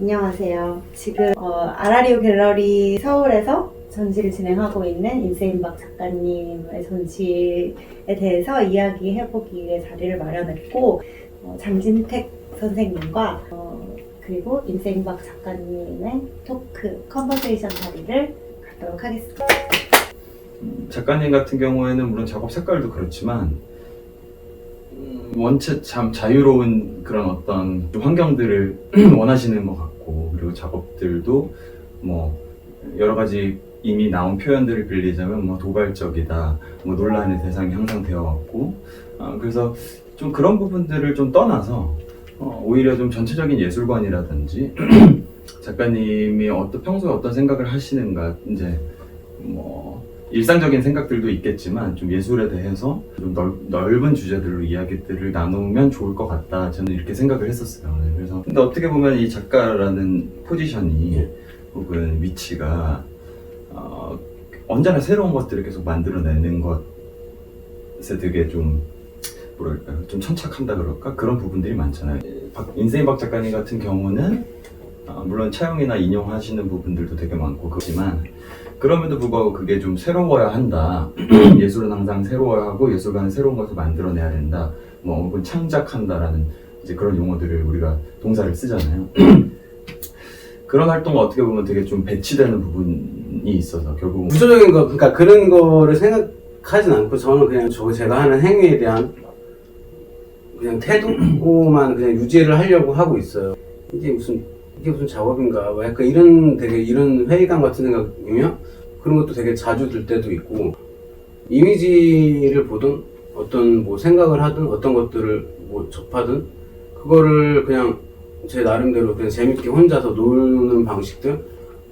안녕하세요. 지금 아라리오 갤러리 서울에서 전시를 진행하고 있는 임세인박 작가님의 전시에 대해서 이야기해보기 위해 자리를 마련했고, 장진택 선생님과 그리고 임세인박 작가님의 토크, 컨버세이션 자리를 갖도록 하겠습니다. 작가님 같은 경우에는 물론 작업 색깔도 그렇지만 원체 참 자유로운 그런 어떤 환경들을 원하시는 것 같고, 그리고 작업들도 뭐 여러 가지 이미 나온 표현들을 빌리자면 뭐 도발적이다, 뭐 논란의 대상이 항상 되어왔고, 그래서 좀 그런 부분들을 좀 떠나서 오히려 좀 전체적인 예술관이라든지 작가님이 평소에 어떤 생각을 하시는가, 이제 뭐 일상적인 생각들도 있겠지만 좀 예술에 대해서 좀 넓은 주제들로 이야기들을 나누면 좋을 것 같다, 저는 이렇게 생각을 했었어요. 그래서 근데 어떻게 보면 이 작가라는 포지션이 혹은 위치가 언제나 새로운 것들을 계속 만들어내는 것에 되게 좀 뭐랄까요, 좀 천착한다 그럴까, 그런 부분들이 많잖아요. 임세인박 작가님 같은 경우는 물론 차용이나 인용하시는 부분들도 되게 많고 그렇지만, 그럼에도 불구하고 그게 좀 새로워야 한다. 예술은 항상 새로워야 하고 예술가는 새로운 것을 만들어내야 된다. 뭐 혹은 창작한다라는 이제 그런 용어들을 우리가 동사를 쓰잖아요. 그런 활동은 어떻게 보면 되게 좀 배치되는 부분이 있어서 결국 구조적인 거, 그러니까 그런 거를 생각하진 않고 저는 그냥 제가 하는 행위에 대한 그냥 태도만 그냥 유지를 하려고 하고 있어요. 이게 무슨 작업인가, 뭐 약간 이런 회의감 같은 생각이면 그런 것도 되게 자주 들 때도 있고, 이미지를 보든 어떤 뭐 생각을 하든 어떤 것들을 뭐 접하든 그거를 그냥 제 나름대로 그냥 재밌게 혼자서 노는 방식들,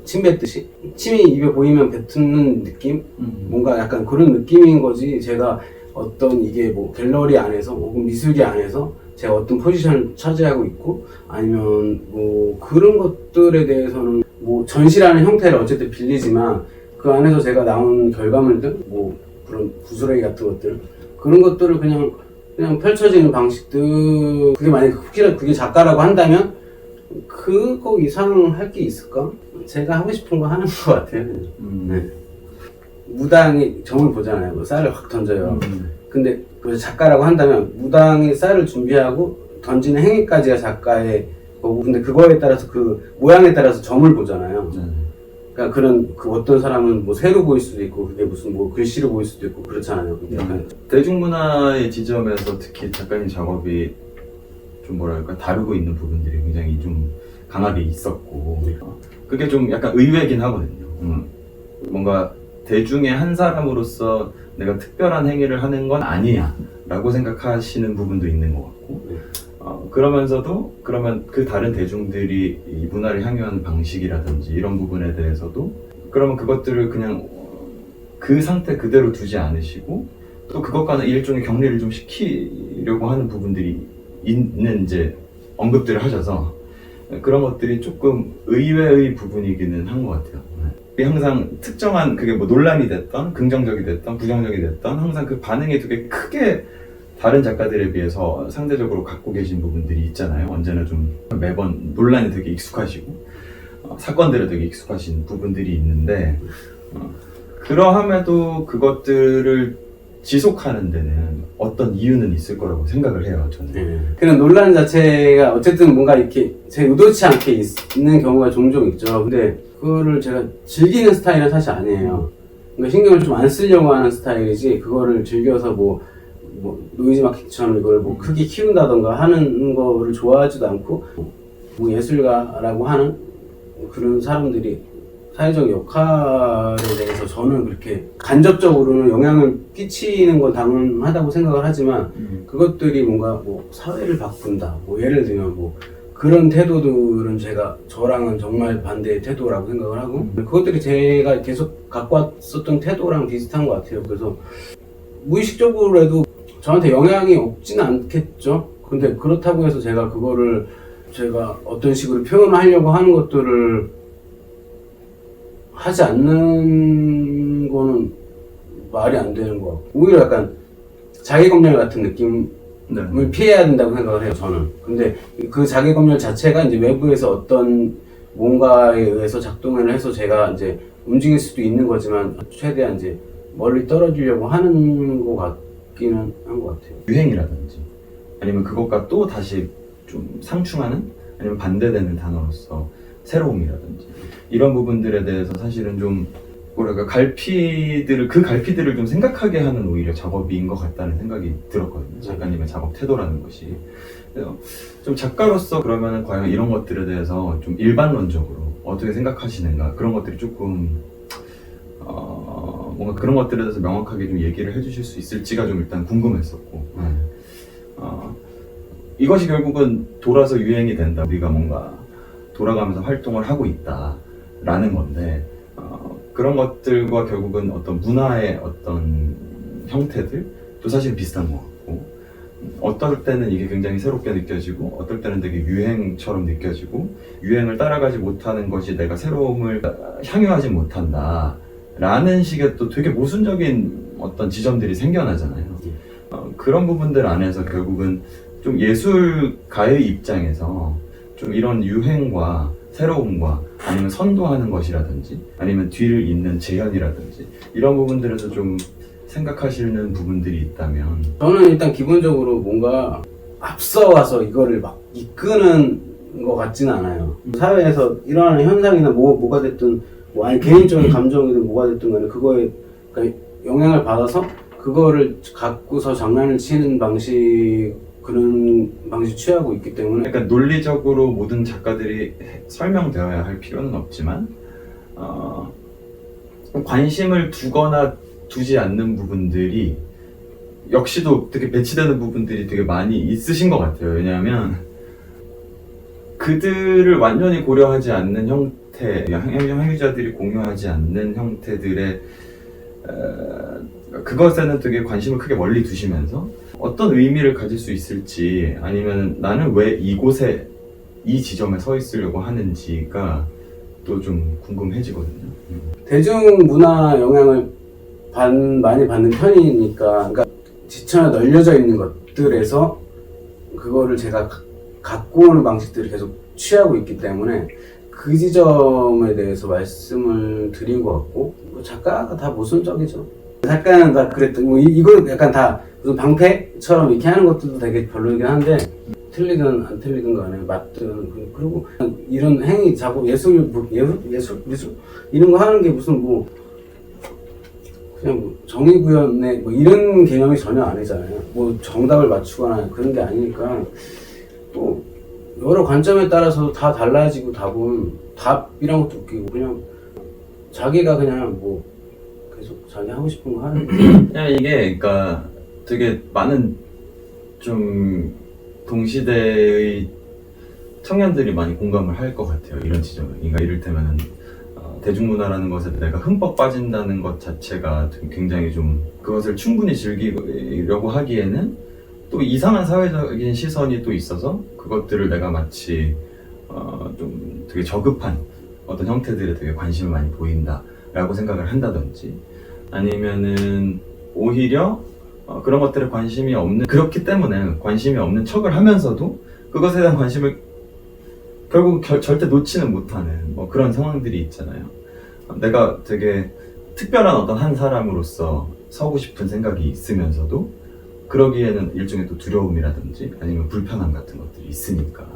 침 뱉듯이 침이 입에 보이면 뱉는 느낌, 뭔가 약간 그런 느낌인 거지. 제가 어떤 이게 뭐 갤러리 안에서 혹은 미술계 안에서 제가 어떤 포지션을 차지하고 있고, 아니면 뭐 그런 것들에 대해서는 뭐 전시라는 형태를 어쨌든 빌리지만 그 안에서 제가 나온 결과물들, 뭐 그런 구스러기 같은 것들, 그런 것들을 그냥 펼쳐지는 방식들, 그게 만약에 그게 작가라고 한다면 그거 이상 할 게 있을까? 제가 하고 싶은 거 하는 것 같아요. 네. 무당이 점을 보잖아요. 뭐 쌀을 확 던져요. 근데 그래서 작가라고 한다면 무당이 쌀을 준비하고 던지는 행위까지가 작가의 거고, 근데 그거에 따라서 그 모양에 따라서 점을 보잖아요. 그러니까 그 어떤 사람은 뭐 새로 보일 수도 있고, 그게 무슨 뭐 글씨로 보일 수도 있고 그렇잖아요. 대중문화의 지점에서 특히 작가님 작업이 좀 뭐랄까 다루고 있는 부분들이 굉장히 좀 강하게 있었고, 그게 좀 약간 의외긴 하거든요. 뭔가 대중의 한 사람으로서 내가 특별한 행위를 하는 건 아니야 라고 생각하시는 부분도 있는 것 같고, 그러면서도 그러면 그 다른 대중들이 이 문화를 향유하는 방식이라든지 이런 부분에 대해서도 그러면 그것들을 그냥 그 상태 그대로 두지 않으시고 또 그것과는 일종의 격리를 좀 시키려고 하는 부분들이 있는 이제 언급들을 하셔서 그런 것들이 조금 의외의 부분이기는 한 것 같아요. 항상 특정한 그게 뭐 논란이 됐던 긍정적이 됐던 부정적이 됐던 항상 그 반응이 되게 크게 다른 작가들에 비해서 상대적으로 갖고 계신 부분들이 있잖아요. 언제나 좀 매번 논란이 되게 익숙하시고 사건들에 되게 익숙하신 부분들이 있는데, 그러함에도 그것들을 지속하는 데는 어떤 이유는 있을 거라고 생각을 해요, 저는. 그런 논란 자체가 어쨌든 뭔가 이렇게 제 의도치 않게 있는 경우가 종종 있죠. 근데 그거를 제가 즐기는 스타일은 사실 아니에요. 그러니까 신경을 좀 안 쓰려고 하는 스타일이지, 그거를 즐겨서 뭐 노이즈 마케팅처럼 이걸 뭐 크게 키운다던가 하는 거를 좋아하지도 않고, 뭐 예술가라고 하는 그런 사람들이 사회적 역할에 대해서 저는 그렇게 간접적으로는 영향을 끼치는 건 당연하다고 생각을 하지만, 그것들이 뭔가 뭐 사회를 바꾼다, 뭐 예를 들면 뭐 그런 태도들은 저랑은 정말 반대의 태도라고 생각을 하고, 그것들이 제가 계속 갖고 왔었던 태도랑 비슷한 것 같아요. 그래서 무의식적으로라도 저한테 영향이 없지는 않겠죠. 근데 그렇다고 해서 제가 어떤 식으로 표현하려고 하는 것들을 하지 않는 거는 말이 안 되는 것 같고, 오히려 약간 자기검열 같은 느낌이 네. 피해야 된다고 생각을 해요, 저는. 근데 그 자기검열 자체가 이제 외부에서 어떤 뭔가에 의해서 작동을 해서 제가 이제 움직일 수도 있는 거지만 최대한 이제 멀리 떨어지려고 하는 것 같기는 한 것 같아요. 유행이라든지 아니면 그것과 또 다시 좀 상충하는 아니면 반대되는 단어로서 새로움이라든지 이런 부분들에 대해서 사실은 좀 뭐랄까 그 갈피들을 좀 생각하게 하는 오히려 작업인 것 같다는 생각이 들었거든요. 작가님의 작업 태도라는 것이. 그래서 좀 작가로서 그러면 과연 이런 것들에 대해서 좀 일반론적으로 어떻게 생각하시는가 그런 것들이 조금 뭔가 그런 것들에 대해서 명확하게 좀 얘기를 해주실 수 있을지가 좀 일단 궁금했었고 이것이 결국은 돌아서 유행이 된다. 우리가 뭔가 돌아가면서 활동을 하고 있다라는 건데 그런 것들과 결국은 어떤 문화의 어떤 형태들도 사실 비슷한 것 같고 어떨 때는 이게 굉장히 새롭게 느껴지고 어떨 때는 되게 유행처럼 느껴지고 유행을 따라가지 못하는 것이 내가 새로움을 향유하지 못한다 라는 식의 또 되게 모순적인 어떤 지점들이 생겨나잖아요. 그런 부분들 안에서 결국은 좀 예술가의 입장에서 좀 이런 유행과 새로움과 아니면 선도하는 것이라든지 아니면 뒤를 잇는 재현이라든지 이런 부분들에서 좀 생각하시는 부분들이 있다면 저는 일단 기본적으로 뭔가 앞서가서 이거를 막 이끄는 것 같지는 않아요. 사회에서 일어나는 현상이나 뭐가 됐든 아니 개인적인 감정이든 뭐가 됐든 간에 그거에 그러니까 영향을 받아서 그거를 갖고서 장난을 치는 그런 방식 취하고 있기 때문에 약간 논리적으로 모든 작가들이 설명되어야 할 필요는 없지만 관심을 두거나 두지 않는 부분들이 역시도 되게 배치되는 부분들이 되게 많이 있으신 것 같아요. 왜냐하면 그들을 완전히 고려하지 않는 형태, 행위자들이 공유하지 않는 형태들의 그것에는 되게 관심을 크게 멀리 두시면서 어떤 의미를 가질 수 있을지 아니면 나는 왜 이곳에 이 지점에 서 있으려고 하는지가 또 좀 궁금해지거든요. 대중문화 영향을 많이 받는 편이니까 그러니까 지천에 널려져 있는 것들에서 그거를 제가 갖고 오는 방식들을 계속 취하고 있기 때문에 그 지점에 대해서 말씀을 드린 것 같고 뭐 작가가 다 모순적이죠. 작가는 다 그랬던 뭐 이거 약간 다 무슨 방패처럼 이렇게 하는 것들도 되게 별로이긴 한데 틀리든 안 틀리든 간에 맞든 그리고 이런 행위 작업 예술 이런 거 하는 게 무슨 뭐 그냥 뭐 정의구현의 뭐 이런 개념이 전혀 아니잖아요. 뭐 정답을 맞추거나 그런 게 아니니까 또 여러 관점에 따라서 다 달라지고 답이란 것도 웃기고 그냥 자기가 그냥 뭐 계속 자기 하고 싶은 거 하는 거지. 그냥 이게 그러니까 되게 많은 좀 동시대의 청년들이 많이 공감을 할 것 같아요. 이런 지점에. 그러니까 이를테면은 대중문화라는 것에 내가 흠뻑 빠진다는 것 자체가 굉장히 좀 그것을 충분히 즐기려고 하기에는 또 이상한 사회적인 시선이 또 있어서 그것들을 내가 마치 좀 되게 저급한 어떤 형태들에 되게 관심을 많이 보인다라고 생각을 한다든지 아니면은 오히려 그런 것들에 관심이 없는 그렇기 때문에 관심이 없는 척을 하면서도 그것에 대한 관심을 결국 절대 놓지는 못하는 뭐 그런 상황들이 있잖아요. 내가 되게 특별한 어떤 한 사람으로서 서고 싶은 생각이 있으면서도 그러기에는 일종의 또 두려움이라든지 아니면 불편함 같은 것들이 있으니까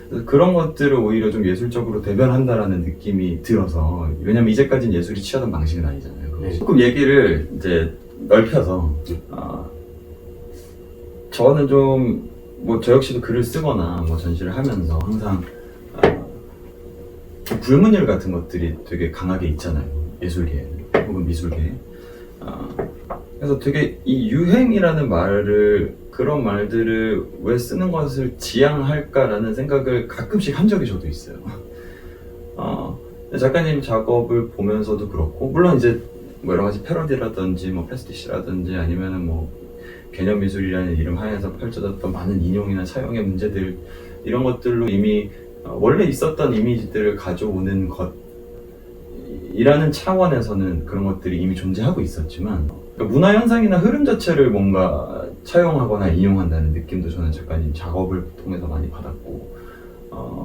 그래서 그런 것들을 오히려 좀 예술적으로 대변한다라는 느낌이 들어서 왜냐면 이제까지는 예술이 취하던 방식은 아니잖아요. 조금 얘기를 이제 넓혀서 저는 좀 뭐 저 역시도 글을 쓰거나 뭐 전시를 하면서 항상 불문율 같은 것들이 되게 강하게 있잖아요. 예술계에 혹은 미술계에. 그래서 되게 이 유행이라는 말을 그런 말들을 왜 쓰는 것을 지향할까라는 생각을 가끔씩 한 적이 저도 있어요. 작가님 작업을 보면서도 그렇고 물론 이제 뭐 여러 가지 패러디라든지 뭐 패스티시라든지 아니면은 뭐 개념 미술이라는 이름 하에서 펼쳐졌던 많은 인용이나 차용의 문제들 이런 것들로 이미 원래 있었던 이미지들을 가져오는 미술이라는 차원에서는 그런 것들이 이미 존재하고 있었지만 그러니까 문화 현상이나 흐름 자체를 뭔가 차용하거나 인용한다는 느낌도 저는 작가님 작업을 통해서 많이 받았고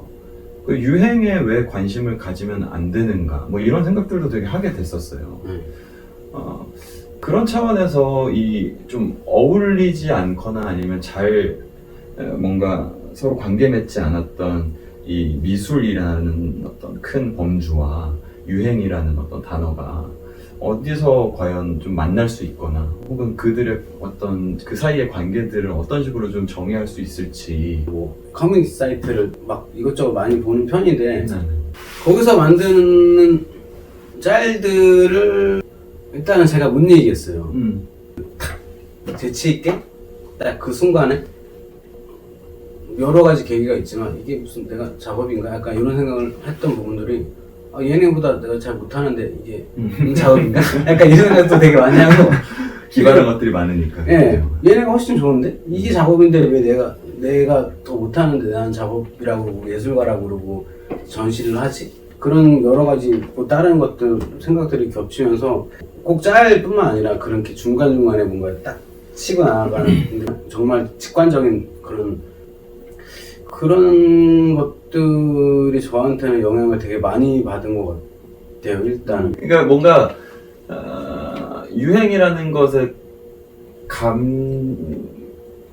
그 유행에 왜 관심을 가지면 안 되는가 뭐 이런 생각들도 되게 하게 됐었어요. 그런 차원에서 이 좀 어울리지 않거나 아니면 잘 뭔가 서로 관계 맺지 않았던 이 미술이라는 어떤 큰 범주와 유행이라는 어떤 단어가 어디서 과연 좀 만날 수 있거나 혹은 그들의 어떤 그 사이의 관계들을 어떤 식으로 좀 정의할 수 있을지 뭐 커뮤니티 사이트를 막 이것저것 많이 보는 편인데 거기서 만드는 짤들을 일단은 제가 못 얘기했어요. 재치 있게 딱 그 순간에 여러 가지 계기가 있지만 이게 무슨 내가 작업인가 약간 이런 생각을 했던 부분들이 얘네보다 내가 잘 못하는데 이게 작업인가? 약간 이런 생각도 되게 많이 하고 기발한 것들이 많으니까. 예, 얘네가 훨씬 좋은데 이게 작업인데 왜 내가 더 못하는데 나는 작업이라고 그러고 예술가라고 그러고 전시를 하지? 그런 여러 가지 뭐 다른 것들 생각들이 겹치면서 꼭 짤뿐만 아니라 그렇게 중간중간에 뭔가 딱 치고 나가는 정말 직관적인 그런 것들이 저한테는 영향을 되게 많이 받은 것 같아요. 일단 그러니까 뭔가 유행이라는 것에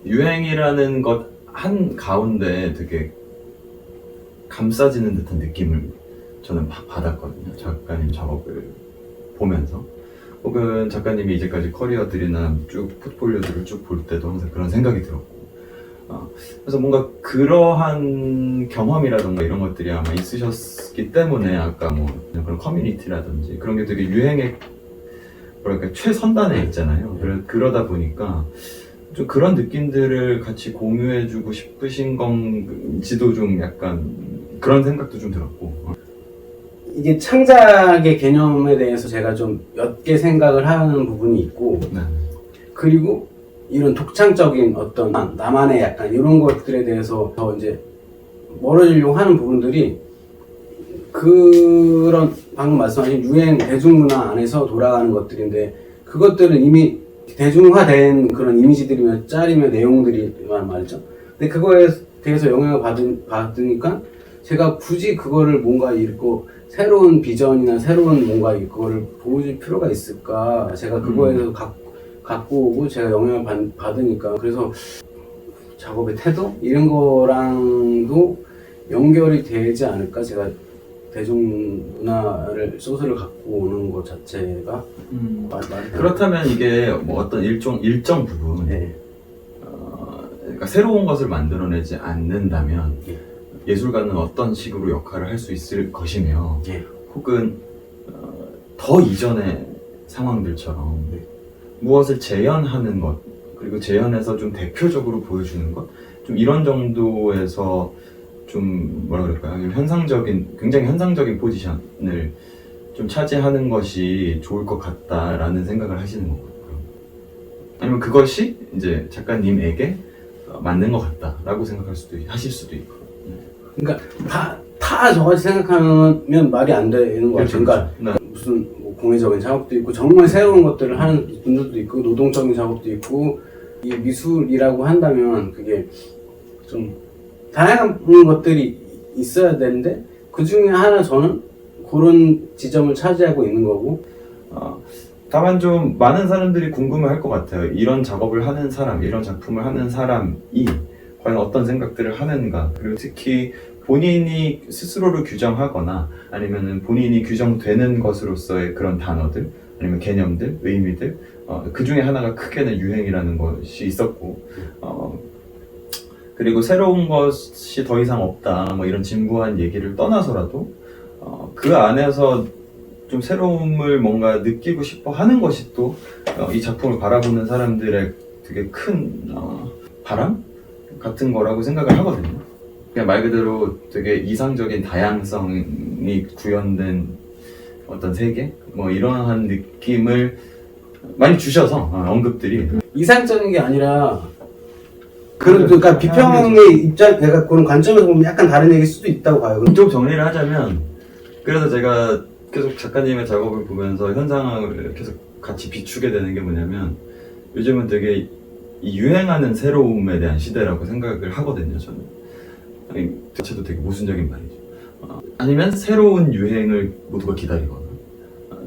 유행이라는 것 한 가운데 되게 감싸지는 듯한 느낌을 저는 받았거든요. 작가님 작업을 보면서. 혹은 작가님이 이제까지 커리어들이나 쭉 포트폴리오들을 쭉 볼 때도 항상 그런 생각이 들었고 그래서 뭔가 그러한 경험이라던가 이런 것들이 아마 있으셨기 때문에 아까 뭐 그런 커뮤니티라든지 그런 게 되게 유행의 뭐랄까 최선단에 있잖아요. 그러다 보니까 좀 그런 느낌들을 같이 공유해주고 싶으신 건지도 좀 약간 그런 생각도 좀 들었고 이게 창작의 개념에 대해서 제가 좀 몇 개 생각을 하는 부분이 있고 그리고 이런 독창적인 어떤 나만의 약간 이런 것들에 대해서 더 이제 멀어지려고 하는 부분들이 그런 방금 말씀하신 유행 대중문화 안에서 돌아가는 것들인데 그것들은 이미 대중화된 그런 이미지들이며 짤이며 내용들이란 말이죠. 근데 그거에 대해서 영향을 받으니까 제가 굳이 그거를 뭔가 읽고 새로운 비전이나 새로운 뭔가 이거를 보여줄 필요가 있을까? 제가 그거에서 갖고 오고 제가 영향을 받으니까 그래서 작업의 태도? 이런 거랑도 연결이 되지 않을까? 제가 대중문화를 소스를 갖고 오는 것 자체가 그렇다면 이게 뭐 어떤 일정 부분 그러니까 새로운 것을 만들어내지 않는다면 예술가는 어떤 식으로 역할을 할 수 있을 것이며 혹은 더 이전의 상황들처럼 무엇을 재현하는 것 그리고 재현해서 좀 대표적으로 보여주는 것 좀 이런 정도에서 좀 뭐라 그럴까요? 굉장히 현상적인 포지션을 좀 차지하는 것이 좋을 것 같다라는 생각을 하시는 건가요? 아니면 그것이 이제 작가님에게 맞는 것 같다라고 하실 수도 있고. 그러니까 다 저같이 생각하면 말이 안 되는 것 같아요. 그러니까 무슨 뭐 공예적인 작업도 있고 정말 새로운 것들을 하는 분들도 있고 노동적인 작업도 있고 이 미술이라고 한다면 그게 좀 다양한 것들이 있어야 되는데 그 중에 하나 저는 그런 지점을 차지하고 있는 거고 다만 좀 많은 사람들이 궁금해할 것 같아요. 이런 작업을 하는 사람, 이런 작품을 하는 사람이 과연 어떤 생각들을 하는가 그리고 특히 본인이 스스로를 규정하거나 아니면 본인이 규정되는 것으로서의 그런 단어들 아니면 개념들, 의미들 그 중에 하나가 크게는 유행이라는 것이 있었고 그리고 새로운 것이 더 이상 없다 뭐 이런 진부한 얘기를 떠나서라도 그 안에서 좀 새로움을 뭔가 느끼고 싶어 하는 것이 또 이 작품을 바라보는 사람들의 되게 큰 바람 같은 거라고 생각을 하거든요. 그냥 말 그대로 되게 이상적인 다양성이 구현된 어떤 세계? 뭐 이러한 느낌을 많이 주셔서 언급들이 이상적인 게 아니라 그러니까 비평의 입장 내가 그런 관점에서 보면 약간 다른 얘기일 수도 있다고 봐요. 좀 정리를 하자면 그래서 제가 계속 작가님의 작업을 보면서 현상을 계속 같이 비추게 되는 게 뭐냐면 요즘은 되게 이 유행하는 새로움에 대한 시대라고 생각을 하거든요, 저는. 아니, 자체도 되게 모순적인 말이죠. 아니면 새로운 유행을 모두가 기다리거나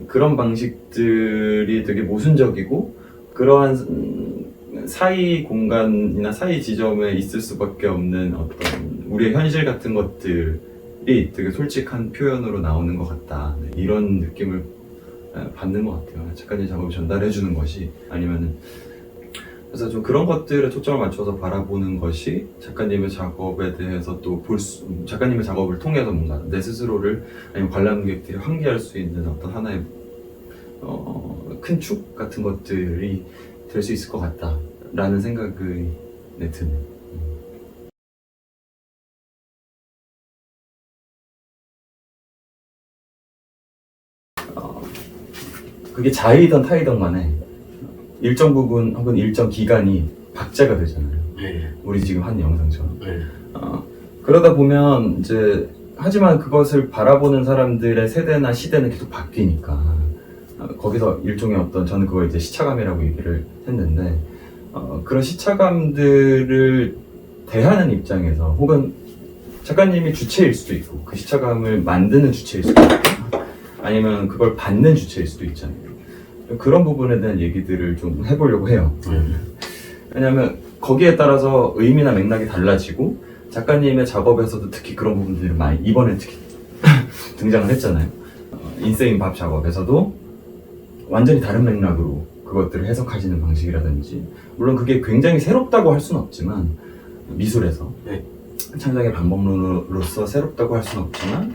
그런 방식들이 되게 모순적이고 그러한 사이 공간이나 사이 지점에 있을 수밖에 없는 어떤 우리의 현실 같은 것들이 되게 솔직한 표현으로 나오는 것 같다. 네, 이런 느낌을 받는 것 같아요. 작가님 작업을 전달해 주는 것이 아니면은 그래서 좀 그런 것들에 초점을 맞춰서 바라보는 것이 작가님의 작업에 대해서 또 작가님의 작업을 통해서 뭔가 내 스스로를 아니면 관람객들이 환기할 수 있는 어떤 하나의 큰 축 같은 것들이 될 수 있을 것 같다라는 생각이 드네요. 그게 자이든 타이든 간에 일정 부분 혹은 일정 기간이 박제가 되잖아요. 네. 우리 지금 한 영상처럼. 네. 그러다 보면 이제 하지만 그것을 바라보는 사람들의 세대나 시대는 계속 바뀌니까 거기서 일종의 어떤 저는 그걸 이제 시차감이라고 얘기를 했는데 그런 시차감들을 대하는 입장에서 혹은 작가님이 주체일 수도 있고 그 시차감을 만드는 주체일 수도 있고 아니면 그걸 받는 주체일 수도 있잖아요. 그런 부분에 대한 얘기들을 좀 해보려고 해요. 왜냐하면 거기에 따라서 의미나 맥락이 달라지고 작가님의 작업에서도 특히 그런 부분들이 많이 이번에 특히 등장을 했잖아요. 인세인 밥 작업에서도 완전히 다른 맥락으로 그것들을 해석하시는 방식이라든지 물론 그게 굉장히 새롭다고 할 수는 없지만 미술에서 네. 창작의 방법론으로서 새롭다고 할 수는 없지만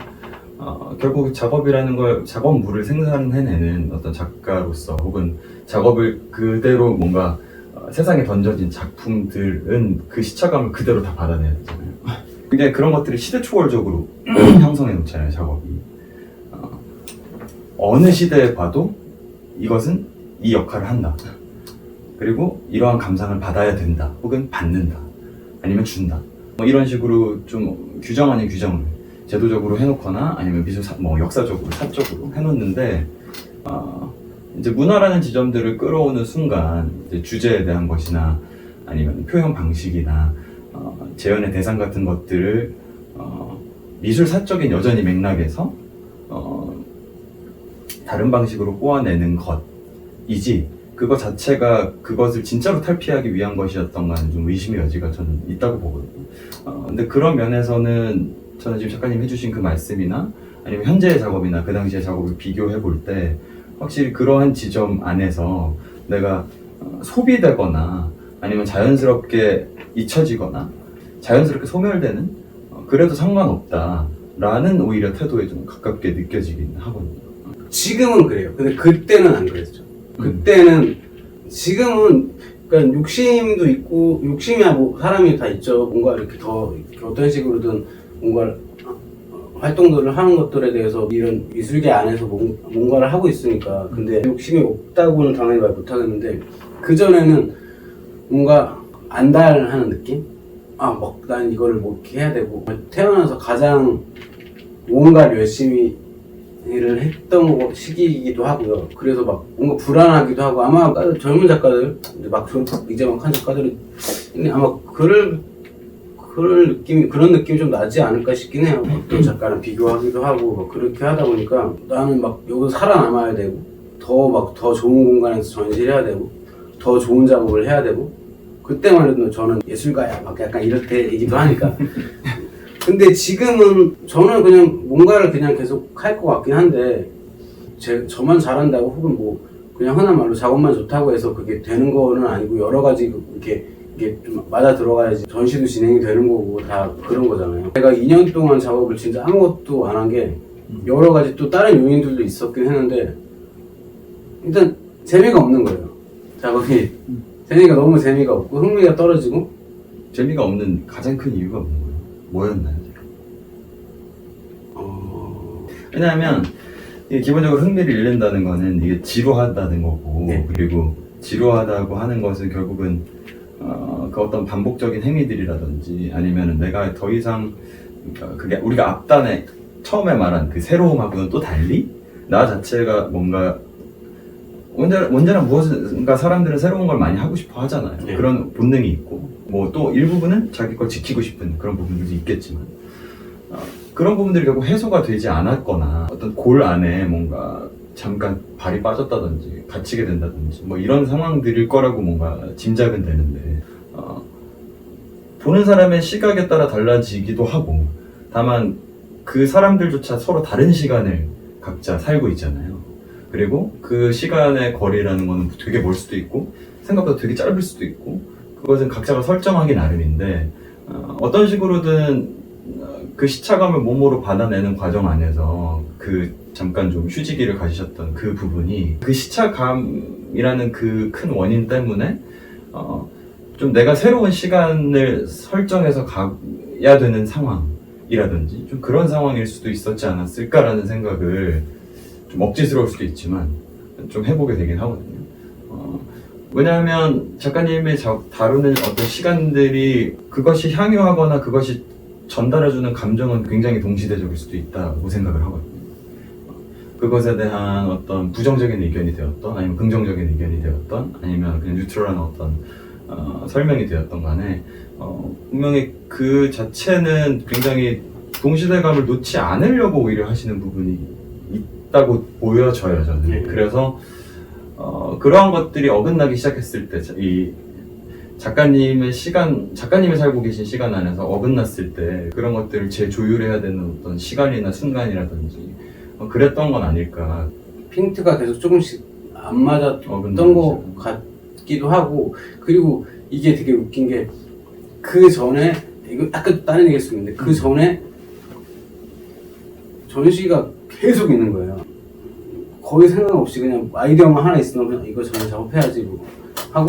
결국 작업이라는 걸 작업물을 생산해내는 어떤 작가로서 혹은 작업을 그대로 뭔가 세상에 던져진 작품들은 그 시차감을 그대로 다 받아내야 되잖아요. 굉장히 그런 것들이 시대 초월적으로 형성해 놓잖아요, 작업이. 어느 시대에 봐도 이것은 이 역할을 한다. 그리고 이러한 감상을 받아야 된다. 혹은 받는다. 아니면 준다. 뭐 이런 식으로 좀 규정 아닌 규정을 제도적으로 해놓거나 아니면 역사적으로, 사적으로 해놓는데 이제 문화라는 지점들을 끌어오는 순간 이제 주제에 대한 것이나 아니면 표현 방식이나 재현의 대상 같은 것들을 미술 사적인 여전히 맥락에서 다른 방식으로 꼬아내는 것이지 그거 자체가 그것을 진짜로 탈피하기 위한 것이었던가는 좀 의심의 여지가 저는 있다고 보거든요. 근데 그런 면에서는 저는 지금 작가님 해주신 그 말씀이나 아니면 현재의 작업이나 그 당시의 작업을 비교해 볼 때 확실히 그러한 지점 안에서 내가 소비되거나 아니면 자연스럽게 잊혀지거나 자연스럽게 소멸되는 그래도 상관없다라는 오히려 태도에 좀 가깝게 느껴지긴 하거든요. 지금은 그래요. 근데 그때는 안 그랬죠. 그때는 지금은 그러니까 욕심도 있고 욕심이야 뭐 사람이 다 있죠. 뭔가 이렇게 더 이렇게 어떤 식으로든 뭔가 활동들을 하는 것들에 대해서 이런 미술계 안에서 뭔가를 하고 있으니까. 근데 욕심이 없다고는 당연히 말 못하겠는데 그전에는 뭔가 안달하는 느낌? 난 이거를 뭐 이렇게 해야 되고 태어나서 가장 뭔가를 열심히 일을 했던 시기이기도 하고요. 그래서 막 뭔가 불안하기도 하고 아마 젊은 작가들 이제 막 한 작가들이 아마 그런 느낌이 좀 나지 않을까 싶긴 해요. 어떤 작가랑 비교하기도 하고 막 그렇게 하다 보니까 나는 막 여기서 살아남아야 되고 더 좋은 공간에서 전시를 해야 되고 더 좋은 작업을 해야 되고 그때만 해도 저는 예술가야 막 약간 이렇게이기도 하니까 근데 지금은 저는 그냥 뭔가를 그냥 계속 할 것 같긴 한데 저만 잘한다고 혹은 뭐 그냥 흔한 말로 작업만 좋다고 해서 그게 되는 거는 아니고 여러 가지 이게 좀 맞아 들어가야지 전시도 진행이 되는 거고 다 그런 거잖아요. 제가 2년 동안 작업을 진짜 아무것도 안 한 게 여러 가지 또 다른 요인들도 있었긴 했는데 일단 재미가 없는 거예요. 작업이 너무 재미가 없고 흥미가 떨어지고 재미가 없는 가장 큰 이유가 뭐였나요? 왜냐하면 이게 기본적으로 흥미를 잃는다는 거는 이게 지루하다는 거고 네. 그리고 지루하다고 하는 것은 결국은 그 어떤 반복적인 행위들이라든지 아니면은 내가 더 이상 그게 우리가 앞단에 처음에 말한 그 새로움하고는 또 달리 나 자체가 뭔가 언제나 무엇인가 사람들은 새로운 걸 많이 하고 싶어 하잖아요. 네. 그런 본능이 있고 뭐 또 일부분은 자기 걸 지키고 싶은 그런 부분들도 있겠지만 그런 부분들이 결국 해소가 되지 않았거나 어떤 골 안에 뭔가 잠깐 발이 빠졌다든지 갇히게 된다든지 뭐 이런 상황들일 거라고 뭔가 짐작은 되는데 보는 사람의 시각에 따라 달라지기도 하고 다만 그 사람들조차 서로 다른 시간을 각자 살고 있잖아요. 그리고 그 시간의 거리라는 거는 되게 멀 수도 있고 생각보다 되게 짧을 수도 있고 그것은 각자가 설정하기 나름인데 어떤 식으로든 그 시차감을 몸으로 받아내는 과정 안에서 그 잠깐 좀 휴지기를 가지셨던 그 부분이 그 시차감이라는 그 큰 원인 때문에 좀 내가 새로운 시간을 설정해서 가야 되는 상황이라든지 좀 그런 상황일 수도 있었지 않았을까라는 생각을 좀 억지스러울 수도 있지만 좀 해보게 되긴 하거든요. 왜냐하면 작가님이 다루는 어떤 시간들이 그것이 향유하거나 그것이 전달해주는 감정은 굉장히 동시대적일 수도 있다고 생각을 하거든요. 그것에 대한 어떤 부정적인 의견이 되었던 아니면 긍정적인 의견이 되었던 아니면 그냥 뉴트럴한 어떤 설명이 되었던 간에 분명히 그 자체는 굉장히 동시대감을 놓지 않으려고 오히려 하시는 부분이 있다고 보여져요, 저는. 네. 그래서 그러한 것들이 어긋나기 시작했을 때 이 작가님의 살고 계신 시간 안에서 어긋났을 때 그런 것들을 재조율해야 되는 어떤 시간이나 순간이라든지 그랬던 건 아닐까. 핀트가 계속 조금씩 안 맞았던 것 같기도 하고 그리고 이게 되게 웃긴 게 그 전에 이거 아까 다른 얘기 했었는데 그 전에 전시가 계속 있는 거예요. 거의 생각 없이 그냥 아이디어만 하나 있으면 그냥 이거 저는 작업해야지 뭐 하고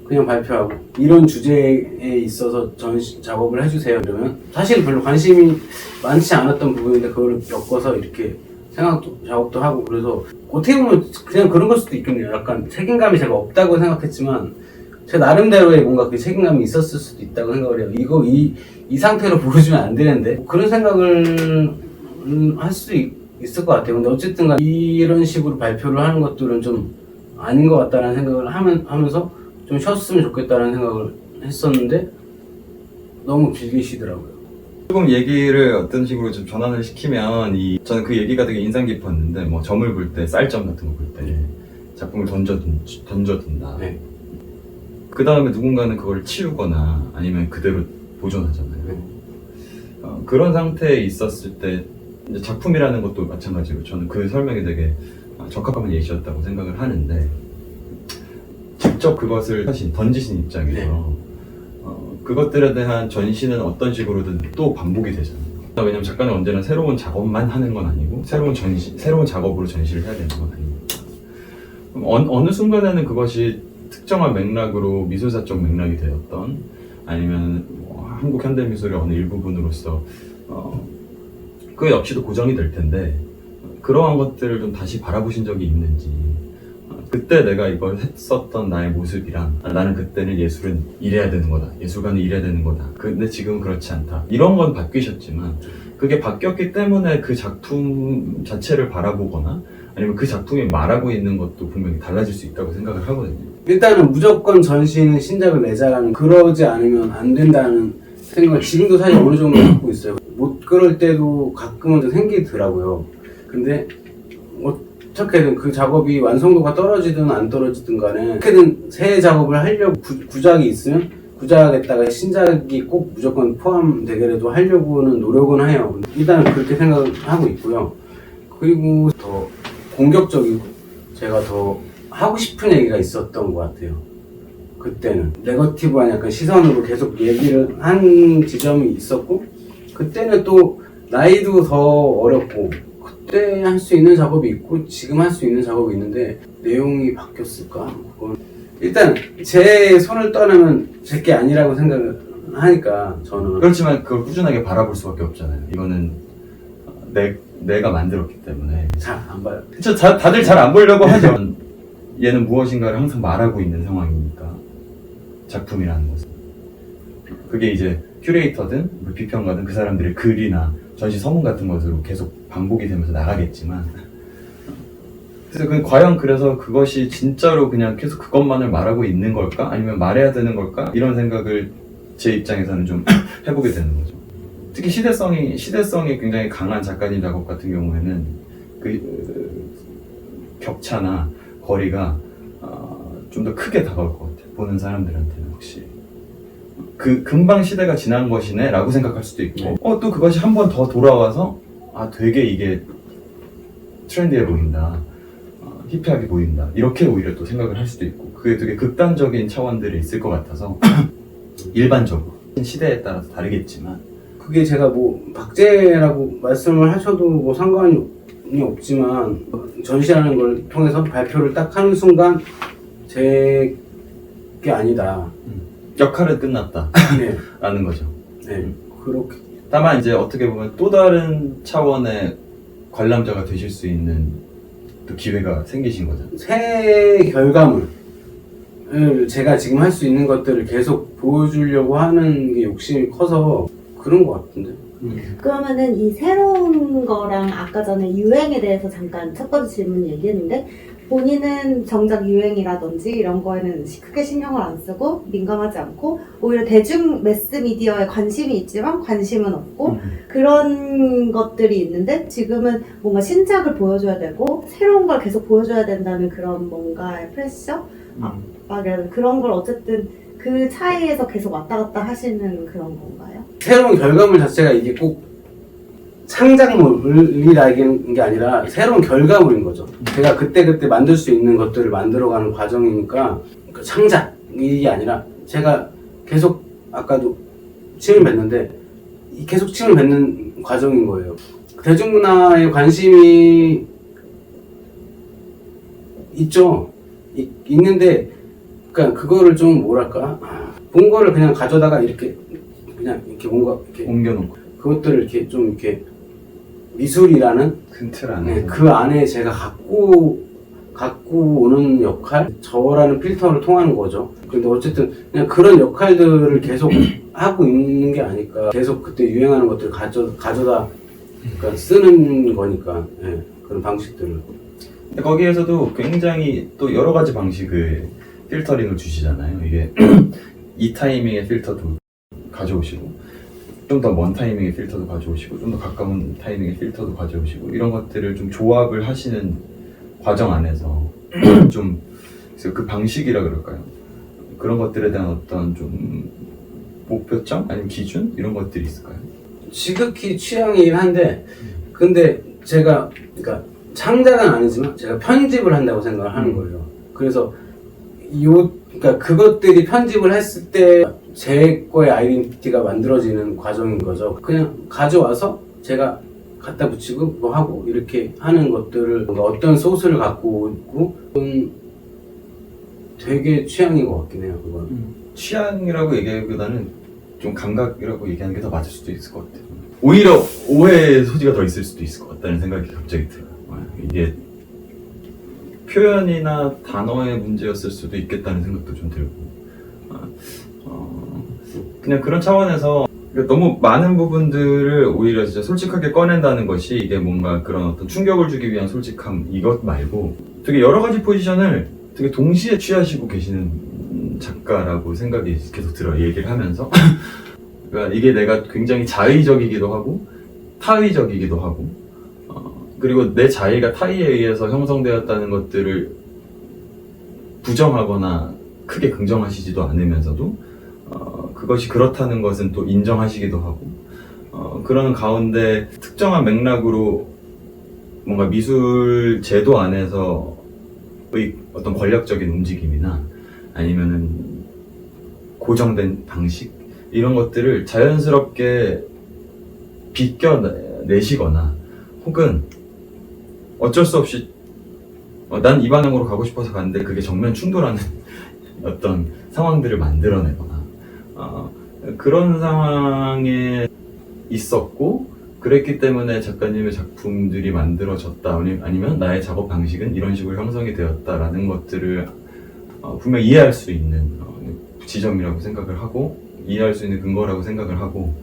그냥 발표하고 이런 주제에 있어서 전시 작업을 해주세요 이러면 사실 별로 관심이 많지 않았던 부분인데 그걸 엮어서 이렇게 작업도 하고 그래서 어떻게 보면 그냥 그런 걸 수도 있겠네요. 약간 책임감이 제가 없다고 생각했지만 제 나름대로의 뭔가 그 책임감이 있었을 수도 있다고 생각을 해요. 이거 이 상태로 보여주면 안 되는데 그런 생각을 할 수 있을 것 같아요. 근데 어쨌든 간 이런 식으로 발표를 하는 것들은 좀 아닌 것 같다는 생각을 하면서 좀 쉬었으면 좋겠다는 생각을 했었는데 너무 길게 쉬더라고요. 조금 얘기를 어떤 식으로 좀 전환을 시키면 저는 그 얘기가 되게 인상 깊었는데 뭐 점을 볼 때 쌀점 같은 거 볼 때 작품을 던져둔다. 네. 그 다음에 누군가는 그걸 치우거나 아니면 그대로 보존하잖아요. 네. 그런 상태에 있었을 때 이제 작품이라는 것도 마찬가지로 저는 그 설명이 되게 적합한 예시였다고 생각을 하는데 직접 그것을 던지신 입장에서 네. 그것들에 대한 전시는 어떤 식으로든 또 반복이 되잖아요. 왜냐면 작가는 언제나 새로운 작업만 하는 건 아니고 새로운 작업으로 전시를 해야 되는 건 아니고 어느 순간에는 그것이 특정한 맥락으로 미술사적 맥락이 되었던 아니면 뭐 한국 현대미술의 어느 일부분으로서 그 역시도 고정이 될 텐데 그러한 것들을 좀 다시 바라보신 적이 있는지 그때 내가 이걸 했었던 나의 모습이랑 나는 그때는 예술은 이래야 되는 거다 예술가는 이래야 되는 거다 근데 지금은 그렇지 않다 이런 건 바뀌셨지만 그게 바뀌었기 때문에 그 작품 자체를 바라보거나 아니면 그 작품이 말하고 있는 것도 분명히 달라질 수 있다고 생각을 하거든요. 일단은 무조건 전시는 신작을 내자라는 그러지 않으면 안 된다는 생각을 지금도 사실 어느 정도 갖고 있어요. 못 그럴 때도 가끔은 좀 생기더라고요. 근데 어떻게든 그 작업이 완성도가 떨어지든 안 떨어지든 간에 어떻게든 새 작업을 하려고 구작이 있으면 구작에다가 신작이 꼭 무조건 포함되게라도 하려고는 노력은 해요. 일단 그렇게 생각을 하고 있고요. 그리고 더 공격적이고 제가 더 하고 싶은 얘기가 있었던 것 같아요. 그때는 네거티브한 약간 시선으로 계속 얘기를 한 지점이 있었고 그때는 또 나이도 더 어렸고 그때 할 수 있는 작업이 있고 지금 할 수 있는 작업이 있는데 내용이 바뀌었을까? 그건 일단 제 손을 떠나면 제게 아니라고 생각을 하니까 저는 그렇지만 그걸 꾸준하게 바라볼 수밖에 없잖아요. 이거는 내가 만들었기 때문에 잘 안 봐요. 그쵸, 다들 잘 안 보려고 하죠. 얘는 무엇인가를 항상 말하고 있는 상황이니까 작품이라는 것은 그게 이제 큐레이터든 비평가든 그 사람들의 글이나 전시 서문 같은 것으로 계속 반복이 되면서 나가겠지만 그래서 과연 그래서 그것이 진짜로 그냥 계속 그것만을 말하고 있는 걸까? 아니면 말해야 되는 걸까? 이런 생각을 제 입장에서는 좀 해보게 되는 거죠. 특히 시대성이 굉장히 강한 작가님 작업 같은 경우에는 격차나 거리가 좀 더 크게 다가올 것 같아요. 보는 사람들한테는 확실히. 금방 시대가 지난 것이네 라고 생각할 수도 있고 또 그것이 한 번 더 돌아와서 되게 이게 트렌디해 보인다, 힙하게 보인다 이렇게 오히려 또 생각을 할 수도 있고 그게 되게 극단적인 차원들이 있을 것 같아서 일반적으로 시대에 따라서 다르겠지만 그게 제가 뭐 박제라고 말씀을 하셔도 뭐 상관이 없지만 전시라는 걸 통해서 발표를 딱 하는 순간 제 게 아니다. 역할은 끝났다 네. 라는 거죠. 네. 그렇게. 다만 이제 어떻게 보면 또 다른 차원의 관람자가 되실 수 있는 또 기회가 생기신 거죠. 새 결과물을 제가 지금 할 수 있는 것들을 계속 보여주려고 하는 게 욕심이 커서 그런 것 같은데. 그러면은 이 새로운 거랑 아까 전에 유행에 대해서 잠깐 첫 번째 질문 얘기했는데 본인은 정작 유행이라든지 이런 거에는 크게 신경을 안 쓰고 민감하지 않고 오히려 대중 매스미디어에 관심이 있지만 관심은 없고 그런 것들이 있는데 지금은 뭔가 신작을 보여줘야 되고 새로운 걸 계속 보여줘야 된다는 그런 뭔가의 프레셔? 그런 걸 어쨌든 그 차이에서 계속 왔다 갔다 하시는 그런 건가요? 새로운 결과물 자체가 이게 꼭 창작물이라는 게 아니라 새로운 결과물인 거죠. 제가 그때그때 만들 수 있는 것들을 만들어가는 과정이니까 창작이 아니라 제가 계속 아까도 침을 뱉는데 계속 침을 뱉는 과정인 거예요. 대중문화에 관심이 있죠. 있는데 그러니까 그거를 좀 뭐랄까 본 거를 그냥 가져다가 이렇게 그냥 이렇게 뭔가 이렇게 옮겨놓고 그것들을 이렇게 좀 이렇게 미술이라는 큰 틀 안에 그 안에 제가 갖고 오는 역할, 저라는 필터를 통하는 거죠. 근데 어쨌든 그냥 그런 역할들을 계속 하고 있는 게 아닐까. 계속 그때 유행하는 것들을 가져다 그러니까 쓰는 거니까 그런 방식들을. 근데 거기에서도 굉장히 또 여러 가지 방식의 필터링을 주시잖아요. 이게 이 타이밍의 필터도 가져오시고 좀 더 먼 타이밍의 필터도 가져오시고 좀 더 가까운 타이밍의 필터도 가져오시고 이런 것들을 좀 조합을 하시는 과정 안에서 좀 그 방식이라 그럴까요? 그런 것들에 대한 어떤 좀 목표점? 아니면 기준? 이런 것들이 있을까요? 지극히 취향이긴 한데 근데 제가 그러니까 창작은 아니지만 제가 편집을 한다고 생각을 하는 거예요. 그래서 그러니까 그것들이 편집을 했을 때 제 거의 아이덴티티가 만들어지는 과정인 거죠. 그냥 가져와서 제가 갖다 붙이고 뭐 하고 이렇게 하는 것들을 뭔가 어떤 소스를 갖고 오고 되게 취향인 것 같긴 해요. 그건. 취향이라고 얘기하기보다는 좀 감각이라고 얘기하는 게 더 맞을 수도 있을 것 같아요. 오히려 오해의 소지가 더 있을 수도 있을 것 같다는 생각이 갑자기 들어요. 이게 표현이나 단어의 문제였을 수도 있겠다는 생각도 좀 들고 그냥 그런 차원에서 너무 많은 부분들을 오히려 진짜 솔직하게 꺼낸다는 것이 이게 뭔가 그런 어떤 충격을 주기 위한 솔직함 이것 말고 되게 여러 가지 포지션을 되게 동시에 취하시고 계시는 작가라고 생각이 계속 들어요. 얘기를 하면서 그러니까 이게 내가 굉장히 자의적이기도 하고 타의적이기도 하고 그리고 내 자의가 타의에 의해서 형성되었다는 것들을 부정하거나 크게 긍정하시지도 않으면서도 그것이 그렇다는 것은 또 인정하시기도 하고 그러는 가운데 특정한 맥락으로 뭔가 미술 제도 안에서의 어떤 권력적인 움직임이나 아니면은 고정된 방식 이런 것들을 자연스럽게 비껴내시거나 혹은 어쩔 수 없이 난 이 방향으로 가고 싶어서 갔는데 그게 정면 충돌하는 어떤 상황들을 만들어내거나 그런 상황에 있었고 그랬기 때문에 작가님의 작품들이 만들어졌다 아니면 나의 작업 방식은 이런 식으로 형성이 되었다라는 것들을 분명히 이해할 수 있는 지점이라고 생각을 하고 이해할 수 있는 근거라고 생각을 하고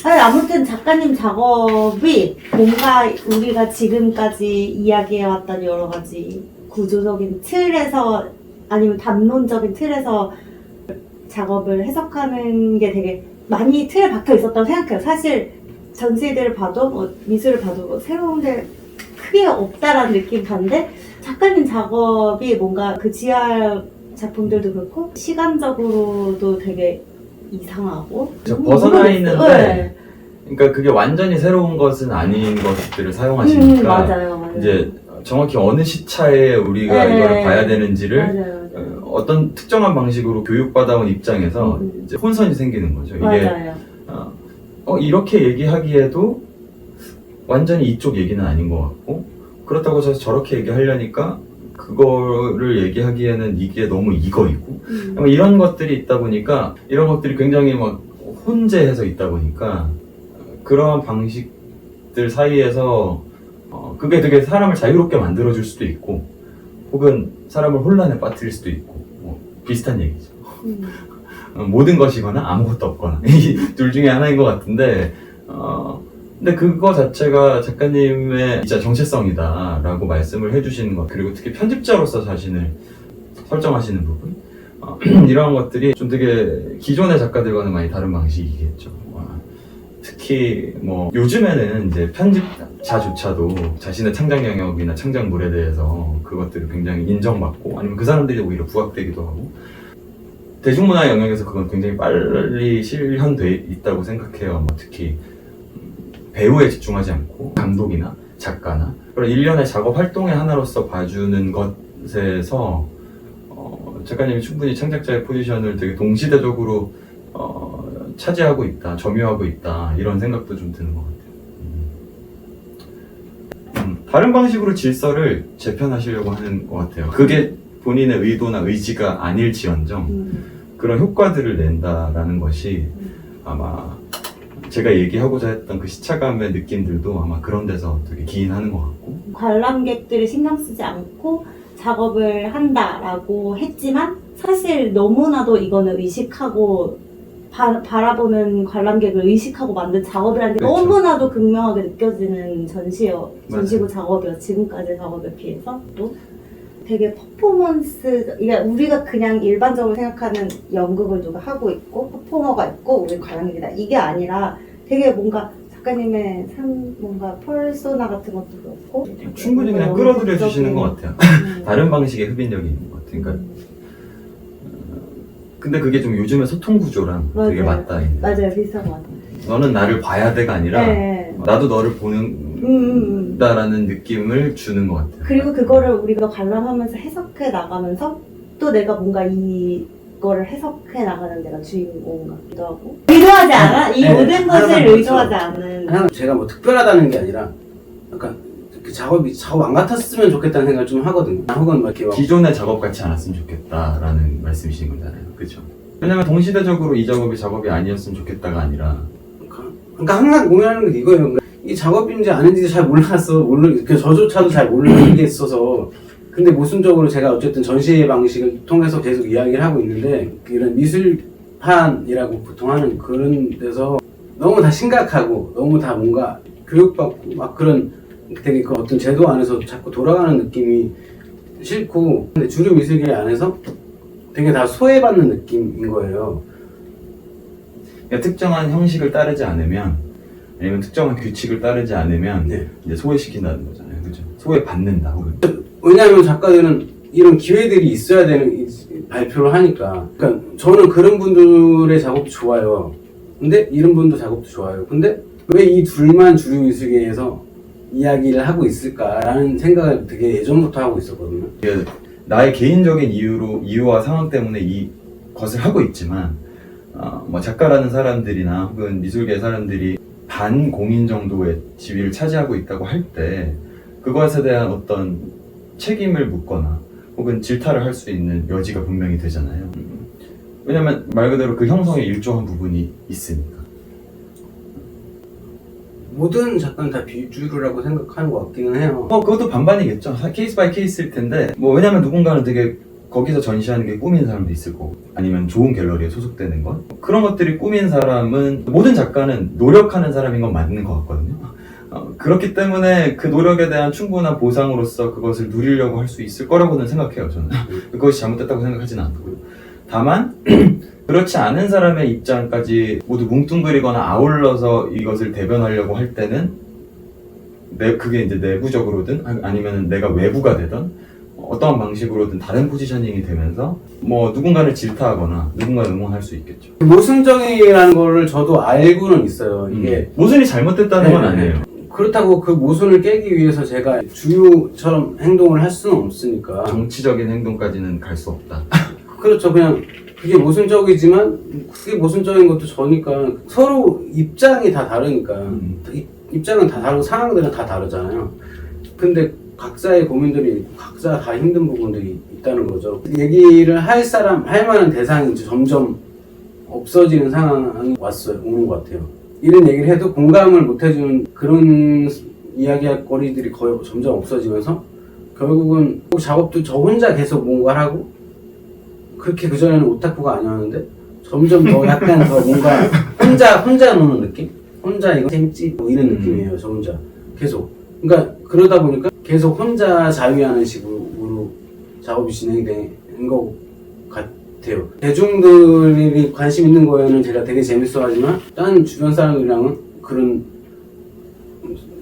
아니, 아무튼 작가님 작업이 뭔가 우리가 지금까지 이야기해왔던 여러 가지 구조적인 틀에서 아니면 담론적인 틀에서 작업을 해석하는 게 되게 많이 틀에 박혀 있었다고 생각해요. 사실 전시들을 봐도 뭐 미술을 봐도 뭐 새로운 게 크게 없다라는 느낌 받는데 작가님 작업이 뭔가 그 지하 작품들도 그렇고 시간적으로도 되게 이상하고 벗어나 있는데 네. 그러니까 그게 완전히 새로운 것은 아닌 것들을 사용하시니까 맞아요. 이제 정확히 어느 시차에 우리가 네. 이거를 봐야 되는지를 맞아요. 어떤 특정한 방식으로 교육받아온 입장에서 이제 혼선이 생기는 거죠. 이게 맞아요. 이렇게 얘기하기에도 완전히 이쪽 얘기는 아닌 것 같고 그렇다고 해서 저렇게 얘기하려니까 그거를 얘기하기에는 이게 너무 이거이고 이런 것들이 있다 보니까 이런 것들이 굉장히 막 혼재해서 있다 보니까 그러한 방식들 사이에서 그게 되게 사람을 자유롭게 만들어줄 수도 있고 혹은 사람을 혼란에 빠뜨릴 수도 있고 뭐 비슷한 얘기죠. 모든 것이거나 아무것도 없거나 이 둘 중에 하나인 것 같은데 근데 그거 자체가 작가님의 진짜 정체성이다 라고 말씀을 해주시는 것 그리고 특히 편집자로서 자신을 설정하시는 부분 이런 것들이 좀 되게 기존의 작가들과는 많이 다른 방식이겠죠. 특히 뭐 요즘에는 이제 편집자조차도 자신의 창작 영역이나 창작물에 대해서 그것들을 굉장히 인정받고 아니면 그 사람들이 오히려 부각되기도 하고 대중문화 영역에서 그건 굉장히 빨리 실현돼 있다고 생각해요. 뭐 특히 배우에 집중하지 않고 감독이나 작가나 그런 일련의 작업 활동의 하나로서 봐주는 것에서 작가님이 충분히 창작자의 포지션을 되게 동시대적으로 차지하고 있다, 점유하고 있다 이런 생각도 좀 드는 것 같아요. 다른 방식으로 질서를 재편하시려고 하는 것 같아요. 그게 본인의 의도나 의지가 아닐지언정 그런 효과들을 낸다라는 것이 아마 제가 얘기하고자 했던 그 시차감의 느낌들도 아마 그런 데서 되게 기인하는 것 같고 관람객들이 신경 쓰지 않고 작업을 한다라고 했지만 사실 너무나도 이거는 의식하고 바라보는 관람객을 의식하고 만든 작업이라는 게 그렇죠. 너무나도 극명하게 느껴지는 전시고 작업이요. 지금까지 작업에 비해서 또 되게 퍼포먼스, 이게 우리가 그냥 일반적으로 생각하는 연극을 누가 하고 있고 퍼포머가 있고 우리 관람객이다 이게 아니라 되게 뭔가 작가님의 뭔가 퍼소나 같은 것도 그렇고 충분히 그냥 끌어들여 주시는 것 같아요. 다른 방식의 흡인력이 있는 것 같아요. 그러니까 근데 그게 좀 요즘의 소통 구조랑 되게 맞아요. 맞닿아 있는. 맞아요, 비슷한 것 같아요. 너는 나를 봐야 돼가 아니라 네. 나도 너를 보는다라는 느낌을 주는 것 같아요. 그리고 그거를 우리가 관람하면서 해석해 나가면서 또 내가 뭔가 이거를 해석해 나가는 내가 주인공 같기도 하고 의도하지 않아? 이 네, 모든 것을 항상 의도하지 그렇죠. 않은 그냥 제가 뭐 특별하다는 게 아니라 약간 그 작업이 작업 안 같았으면 좋겠다는 생각을 좀 하거든요. 혹은 막 이렇게 기존의 작업 같지 않았으면 좋겠다라는 말씀이신 거잖아요. 그렇죠? 왜냐면 동시대적으로 이 작업이 작업이 아니었으면 좋겠다가 아니라 그러니까 항상 고민하는 게 이거예요. 그러니까 이 작업인지 아닌지 잘 몰랐어. 저조차도 잘 모르겠어서. 근데 모순적으로 제가 어쨌든 전시 방식을 통해서 계속 이야기를 하고 있는데 이런 미술판이라고 보통 하는 그런 데서 너무 다 심각하고 너무 다 뭔가 교육받고 막 그런 되게 그 어떤 제도 안에서 자꾸 돌아가는 느낌이 싫고 근데 주류 미술계 안에서 되게 다 소외받는 느낌인 거예요. 그러니까 특정한 형식을 따르지 않으면 아니면 특정한 규칙을 따르지 않으면 네. 이제 소외시킨다는 거잖아요. 그렇죠? 소외받는다. 혹은. 왜냐하면 작가들은 이런 기회들이 있어야 되는 발표를 하니까. 그러니까 저는 그런 분들의 작업도 좋아요. 근데 이런 분도 작업도 좋아요. 근데 왜 이 둘만 주류 미술계에서 이야기를 하고 있을까라는 생각을 되게 예전부터 하고 있었거든요. 나의 개인적인 이유와 상황 때문에 이 것을 하고 있지만 뭐 작가라는 사람들이나 혹은 미술계 사람들이 반공인 정도의 지위를 차지하고 있다고 할 때 그것에 대한 어떤 책임을 묻거나 혹은 질타를 할 수 있는 여지가 분명히 되잖아요. 왜냐면 말 그대로 그 형성에 일조한 부분이 있으니까. 모든 작가는 다 비주류라고 생각하는 것 같기는 해요. 그것도 반반이겠죠. 케이스 바이 케이스일 텐데 왜냐면 누군가는 되게 거기서 전시하는 게 꿈인 사람도 있을 거고 아니면 좋은 갤러리에 소속되는 것 그런 것들이 꿈인 사람은 모든 작가는 노력하는 사람인 건 맞는 것 같거든요. 그렇기 때문에 그 노력에 대한 충분한 보상으로서 그것을 누리려고 할 수 있을 거라고는 생각해요. 저는 그것이 잘못됐다고 생각하지는 않고요. 다만 그렇지 않은 사람의 입장까지 모두 뭉뚱그리거나 아울러서 이것을 대변하려고 할 때는 그게 이제 내부적으로든 아니면 내가 외부가 되든 어떠한 방식으로든 다른 포지셔닝이 되면서 뭐 누군가를 질타하거나 누군가를 응원할 수 있겠죠. 모순정의라는 거를 저도 알고는 있어요. 이게 모순이 잘못됐다는 건 아니에요. 그렇다고 그 모순을 깨기 위해서 제가 주유처럼 행동을 할 수는 없으니까. 정치적인 행동까지는 갈 수 없다. 그렇죠. 그냥 그게 모순적이지만 그게 모순적인 것도 저니까 서로 입장이 다 다르니까 입장은 다 다르고 상황들은 다 다르잖아요. 근데 각자의 고민들이 있고 각자 다 힘든 부분들이 있다는 거죠. 얘기를 할 만한 대상이 이제 점점 없어지는 상황이 오는 것 같아요. 이런 얘기를 해도 공감을 못 해주는 그런 이야기할 거리들이 거의 점점 없어지면서 결국은 작업도 저 혼자 계속 뭔가를 하고 그렇게 그전에는 오타쿠가 아니었는데 점점 더 약간 더 뭔가 혼자 노는 느낌? 혼자 이거 재밌지? 뭐 이런 느낌이에요. 저 혼자 계속. 그러니까 그러다 보니까 계속 혼자 자위하는 식으로 작업이 진행된 것 같아요. 대중들이 관심 있는 거에는 제가 되게 재밌어하지만 다른 주변 사람들이랑은 그런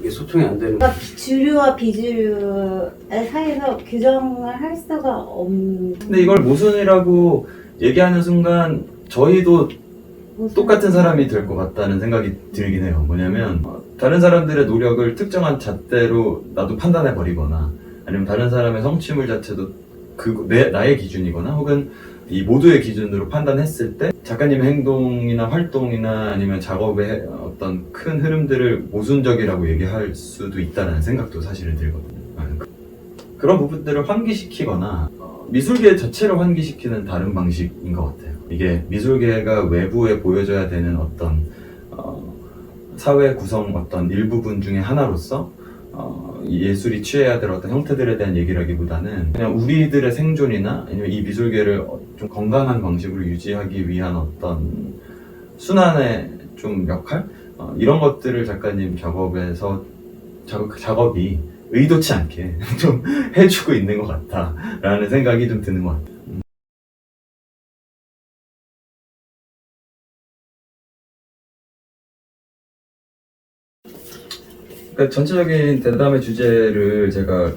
게 소통이 안 되는. 그러니까 주류와 비주류의 사이에서 규정을 할 수가 없는. 근데 이걸 모순이라고 얘기하는 순간 저희도 똑같은 사람이 될 것 같다는 생각이 들긴 해요. 뭐냐면 다른 사람들의 노력을 특정한 잣대로 나도 판단해 버리거나 아니면 다른 사람의 성취물 자체도 나의 기준이거나 혹은 이 모두의 기준으로 판단했을 때 작가님의 행동이나 활동이나 아니면 작업의 어떤 큰 흐름들을 모순적이라고 얘기할 수도 있다는 생각도 사실은 들거든요. 그런 부분들을 환기시키거나 미술계 자체를 환기시키는 다른 방식인 것 같아요. 이게 미술계가 외부에 보여줘야 되는 어떤 사회 구성 어떤 일부분 중에 하나로서 예술이 취해야 될 어떤 형태들에 대한 얘기라기보다는 그냥 우리들의 생존이나 아니면 이 미술계를 좀 건강한 방식으로 유지하기 위한 어떤 순환의 좀 역할? 이런 것들을 작가님 작업에서 작업이 의도치 않게 좀 해주고 있는 것 같다라는 생각이 좀 드는 것 같아요. 그러니까 전체적인 대담의 주제를 제가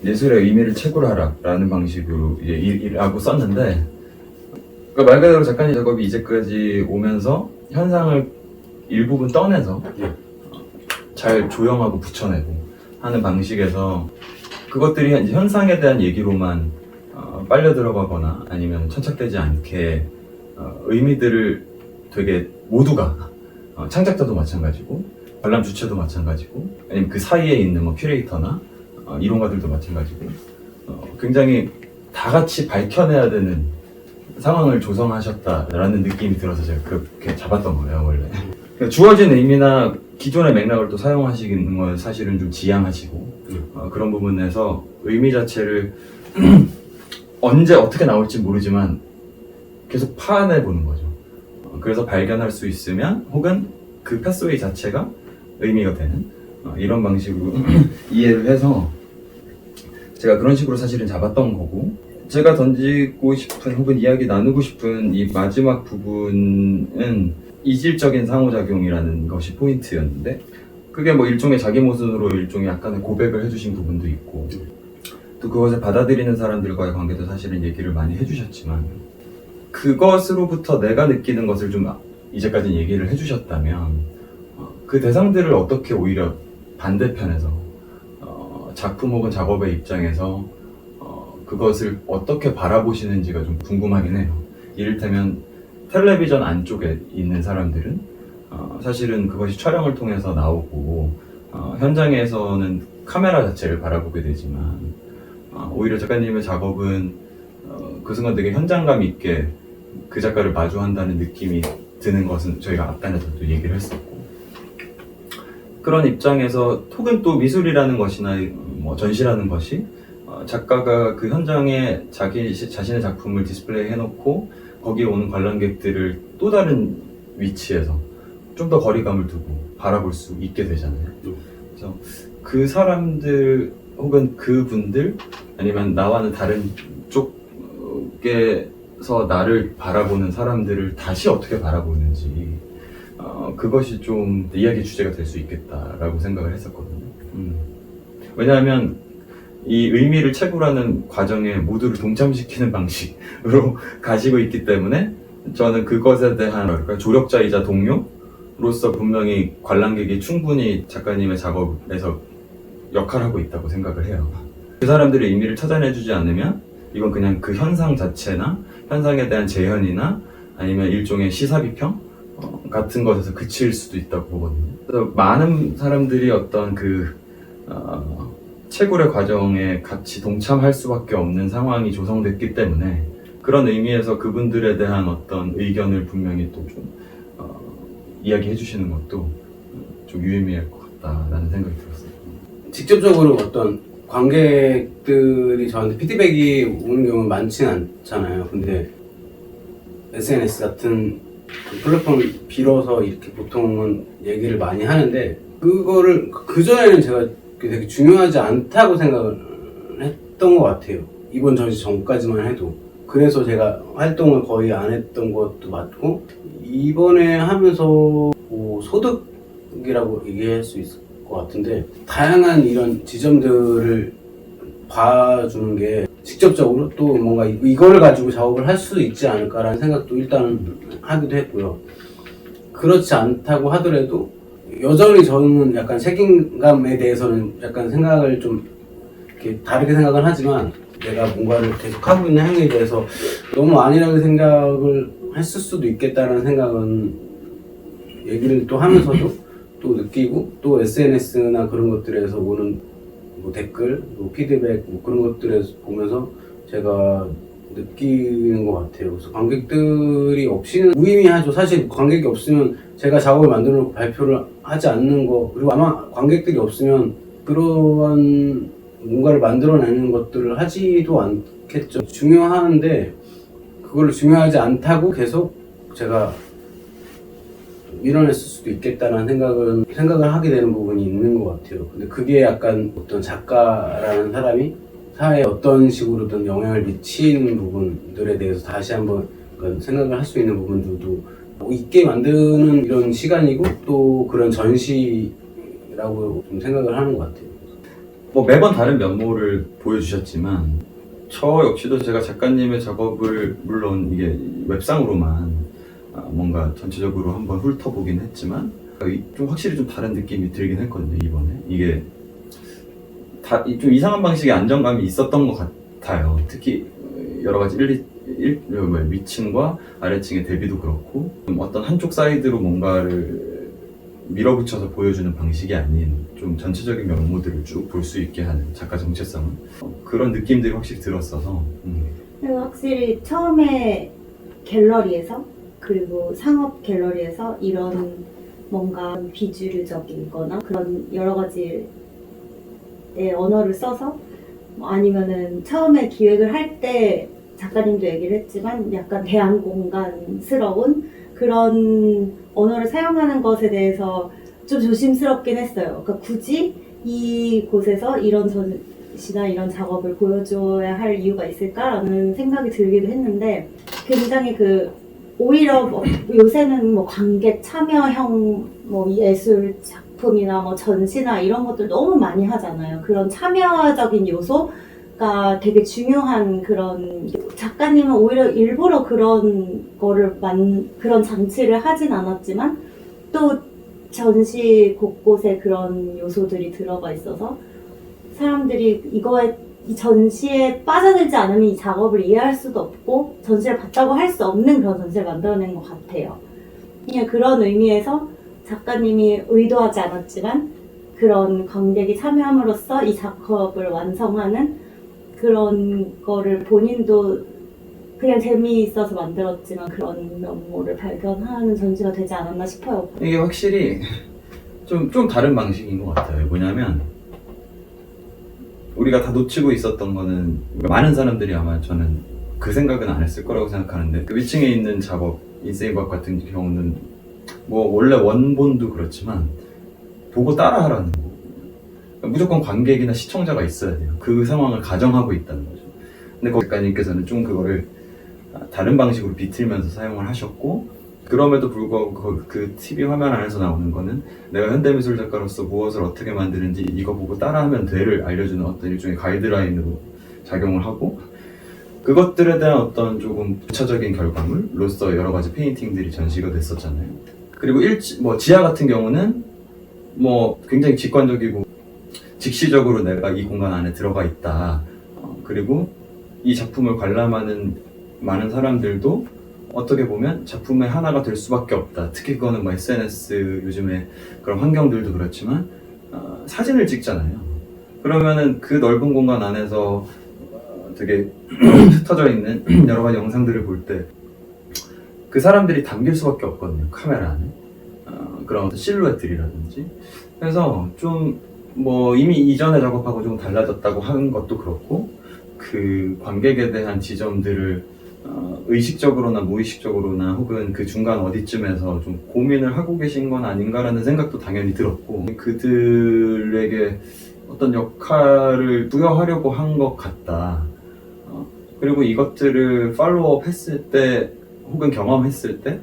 예술의 의미를 채굴하라 라는 방식으로 일하고 썼는데 그러니까 말 그대로 작가님 작업이 이제까지 오면서 현상을 일부분 떠내서 잘 조형하고 붙여내고 하는 방식에서 그것들이 이제 현상에 대한 얘기로만 빨려 들어가거나 아니면 천착되지 않게 의미들을 되게 모두가 창작자도 마찬가지고 관람 주체도 마찬가지고 아니면 그 사이에 있는 뭐 큐레이터나 이론가들도 마찬가지고 굉장히 다 같이 밝혀내야 되는 상황을 조성하셨다라는 느낌이 들어서 제가 그렇게 잡았던 거예요 원래. 그러니까 주어진 의미나 기존의 맥락을 또 사용하시는 건 사실은 좀 지양하시고 그런 부분에서 의미 자체를 언제 어떻게 나올지 모르지만 계속 파내보는 거죠. 그래서 발견할 수 있으면 혹은 그 패스웨이 자체가 의미가 되는 이런 방식으로 이해를 해서 제가 그런 식으로 사실은 잡았던 거고 제가 던지고 싶은 혹은 이야기 나누고 싶은 이 마지막 부분은 이질적인 상호작용이라는 것이 포인트였는데 그게 뭐 일종의 자기 모순으로 일종의 약간의 고백을 해주신 부분도 있고 또 그것을 받아들이는 사람들과의 관계도 사실은 얘기를 많이 해주셨지만 그것으로부터 내가 느끼는 것을 좀 이제까지 얘기를 해주셨다면 그 대상들을 어떻게 오히려 반대편에서 작품 혹은 작업의 입장에서 그것을 어떻게 바라보시는지가 좀 궁금하긴 해요. 이를테면 텔레비전 안쪽에 있는 사람들은 사실은 그것이 촬영을 통해서 나오고 현장에서는 카메라 자체를 바라보게 되지만 오히려 작가님의 작업은 그 순간 되게 현장감 있게 그 작가를 마주한다는 느낌이 드는 것은 저희가 앞단에서도 얘기를 했었고 그런 입장에서 혹은 또 미술이라는 것이나 뭐 전시라는 것이 작가가 그 현장에 자신의 작품을 디스플레이 해놓고 거기에 오는 관람객들을 또 다른 위치에서 좀 더 거리감을 두고 바라볼 수 있게 되잖아요. 그래서 그 사람들 혹은 그분들 아니면 나와는 다른 쪽에서 나를 바라보는 사람들을 다시 어떻게 바라보는지 그것이 좀 이야기 주제가 될 수 있겠다라고 생각을 했었거든요. 왜냐하면 이 의미를 채굴하는 과정에 모두를 동참시키는 방식으로 가시고 있기 때문에 저는 그것에 대한 조력자이자 동료로서 분명히 관람객이 충분히 작가님의 작업에서 역할하고 있다고 생각을 해요. 그 사람들의 의미를 찾아내주지 않으면 이건 그냥 그 현상 자체나 현상에 대한 재현이나 아니면 일종의 시사비평 같은 것에서 그칠 수도 있다고 보거든요. 그래서 많은 사람들이 어떤 채굴의 과정에 같이 동참할 수밖에 없는 상황이 조성됐기 때문에 그런 의미에서 그분들에 대한 어떤 의견을 분명히 또 좀 이야기해 주시는 것도 좀 유의미할 것 같다라는 생각이 들었어요. 직접적으로 어떤 관객들이 저한테 피드백이 오는 경우는 많지는 않잖아요. 근데 SNS 같은 그 플랫폼을 빌어서 이렇게 보통은 얘기를 많이 하는데 그거를 그전에는 제가 되게 중요하지 않다고 생각을 했던 것 같아요. 이번 전시 전까지만 해도. 그래서 제가 활동을 거의 안 했던 것도 맞고 이번에 하면서 뭐 소득이라고 얘기할 수 있을 것 같은데 다양한 이런 지점들을 봐주는 게 직접적으로 또 뭔가 이거를 가지고 작업을 할 수 있지 않을까라는 생각도 일단 하기도 했고요. 그렇지 않다고 하더라도 여전히 저는 약간 책임감에 대해서는 약간 생각을 좀 이렇게 다르게 생각을 하지만 내가 뭔가를 계속 하고 있는 행위에 대해서 너무 안일하게 생각을 했을 수도 있겠다는 생각은 얘기를 또 하면서도 또 느끼고 또 SNS나 그런 것들에서 오는 뭐 댓글, 뭐 피드백 뭐 그런 것들에서 보면서 제가 느끼는 것 같아요. 그래서 관객들이 없이는 무의미하죠. 사실 관객이 없으면 제가 작업을 만들어 놓고 발표를 하지 않는 거 그리고 아마 관객들이 없으면 그러한 뭔가를 만들어내는 것들을 하지도 않겠죠. 중요한데 그걸 중요하지 않다고 계속 제가 밀어냈을 수도 있겠다는 생각을 하게 되는 부분이 있는 것 같아요. 근데 그게 약간 어떤 작가라는 사람이 사회에 어떤 식으로든 영향을 미치는 부분들에 대해서 다시 한번 생각을 할 수 있는 부분들도 있게 만드는 이런 시간이고 또 그런 전시라고 좀 생각을 하는 것 같아요. 뭐 매번 다른 면모를 보여주셨지만 저 역시도 제가 작가님의 작업을 물론 이게 웹상으로만 뭔가 전체적으로 한번 훑어보긴 했지만 좀 확실히 좀 다른 느낌이 들긴 했거든요. 이번에 이게 좀 이상한 방식의 안정감이 있었던 것 같아요. 특히 여러 가지 위층과 아래층의 대비도 그렇고 어떤 한쪽 사이드로 뭔가를 밀어붙여서 보여주는 방식이 아닌 좀 전체적인 면모들을 쭉 볼 수 있게 하는 작가 정체성은 그런 느낌들이 확실히 들었어서 그리고 확실히 처음에 갤러리에서 그리고 상업 갤러리에서 이런 뭔가 비주류적인 거나 그런 여러 가지의 언어를 써서 아니면은 처음에 기획을 할 때 작가님도 얘기를 했지만 약간 대안공간스러운 그런 언어를 사용하는 것에 대해서 좀 조심스럽긴 했어요. 그러니까 굳이 이곳에서 이런 전시나 이런 작업을 보여줘야 할 이유가 있을까라는 생각이 들기도 했는데 굉장히 오히려 요새는 관객 참여형 예술 작품이나 전시나 이런 것들 너무 많이 하잖아요. 그런 참여적인 요소가 되게 중요한 그런 작가님은 오히려 일부러 그런 거를 그런 장치를 하진 않았지만 또 전시 곳곳에 그런 요소들이 들어가 있어서 사람들이 이 전시에 빠져들지 않으면 이 작업을 이해할 수도 없고 전시를 봤다고 할 수 없는 그런 전시를 만들어낸 것 같아요. 그냥 그런 의미에서 작가님이 의도하지 않았지만 그런 관객이 참여함으로써 이 작업을 완성하는 그런 거를 본인도 그냥 재미있어서 만들었지만 그런 면모를 발견하는 전시가 되지 않았나 싶어요. 이게 확실히 좀 다른 방식인 것 같아요. 뭐냐면 우리가 다 놓치고 있었던 거는 많은 사람들이 아마 저는 그 생각은 안 했을 거라고 생각하는데 그 위층에 있는 작업 인세이박 같은 경우는 뭐 원래 원본도 그렇지만 보고 따라하라는 거 무조건 관객이나 시청자가 있어야 돼요. 그 상황을 가정하고 있다는 거죠. 근데 거 작가님께서는 좀 그거를 다른 방식으로 비틀면서 사용을 하셨고 그럼에도 불구하고 그 TV 화면 안에서 나오는 거는 내가 현대미술 작가로서 무엇을 어떻게 만드는지 이거 보고 따라하면 돼를 알려주는 어떤 일종의 가이드라인으로 작용을 하고 그것들에 대한 어떤 조금 부차적인 결과물로서 여러 가지 페인팅들이 전시가 됐었잖아요. 그리고 지하 같은 경우는 뭐 굉장히 직관적이고 직시적으로 내가 이 공간 안에 들어가 있다. 그리고 이 작품을 관람하는 많은 사람들도 어떻게 보면 작품의 하나가 될 수밖에 없다. 특히 그거는 뭐 SNS 요즘에 그런 환경들도 그렇지만 사진을 찍잖아요. 그러면은 그 넓은 공간 안에서 되게 흩어져 있는 여러 가지 영상들을 볼 때 그 사람들이 담길 수밖에 없거든요. 카메라 안에 그런 어떤 실루엣들이라든지. 그래서 좀 뭐 이미 이전에 작업하고 좀 달라졌다고 하는 것도 그렇고 그 관객에 대한 지점들을 의식적으로나 무의식적으로나 혹은 그 중간 어디쯤에서 좀 고민을 하고 계신 건 아닌가라는 생각도 당연히 들었고 그들에게 어떤 역할을 부여하려고 한 것 같다. 그리고 이것들을 팔로우업 했을 때 혹은 경험했을 때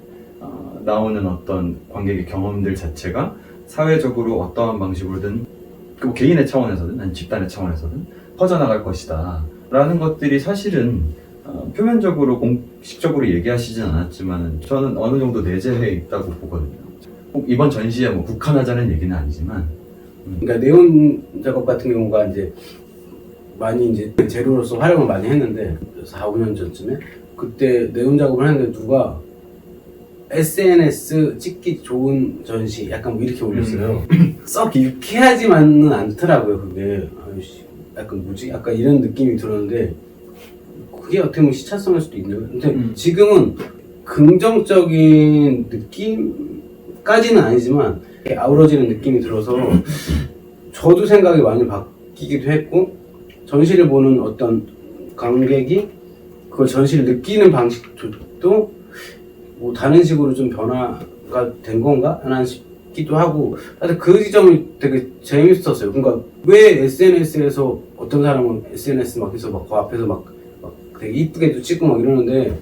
나오는 어떤 관객의 경험들 자체가 사회적으로 어떠한 방식으로든 뭐 개인의 차원에서든 아니면 집단의 차원에서든 퍼져나갈 것이다 라는 것들이 사실은 표면적으로 공식적으로 얘기하시진 않았지만 저는 어느 정도 내재해 있다고 보거든요. 꼭 이번 전시에 뭐 국한하자는 얘기는 아니지만 그러니까 네온 작업 같은 경우가 이제 많이 이제 재료로서 활용을 많이 했는데 4, 5년 전쯤에 그때 네온 작업을 했는데 누가 SNS 찍기 좋은 전시 약간 뭐 이렇게 올렸어요. 썩 유쾌하지만은 않더라고요. 그게 아이씨, 약간 뭐지? 약간 이런 느낌이 들었는데 그게 어떻게 보면 시차성일 수도 있네요. 근데 지금은 긍정적인 느낌까지는 아니지만 아우러지는 느낌이 들어서 저도 생각이 많이 바뀌기도 했고 전시를 보는 어떤 관객이 그걸 전시를 느끼는 방식도 뭐 다른 식으로 좀 변화가 된 건가? 난 싶기도 하고 사실 그 지점이 되게 재밌었어요. 그러니까 왜 SNS에서 어떤 사람은 SNS 막 해서 막 그 앞에서 막 되게 이쁘게도 찍고 막 이러는데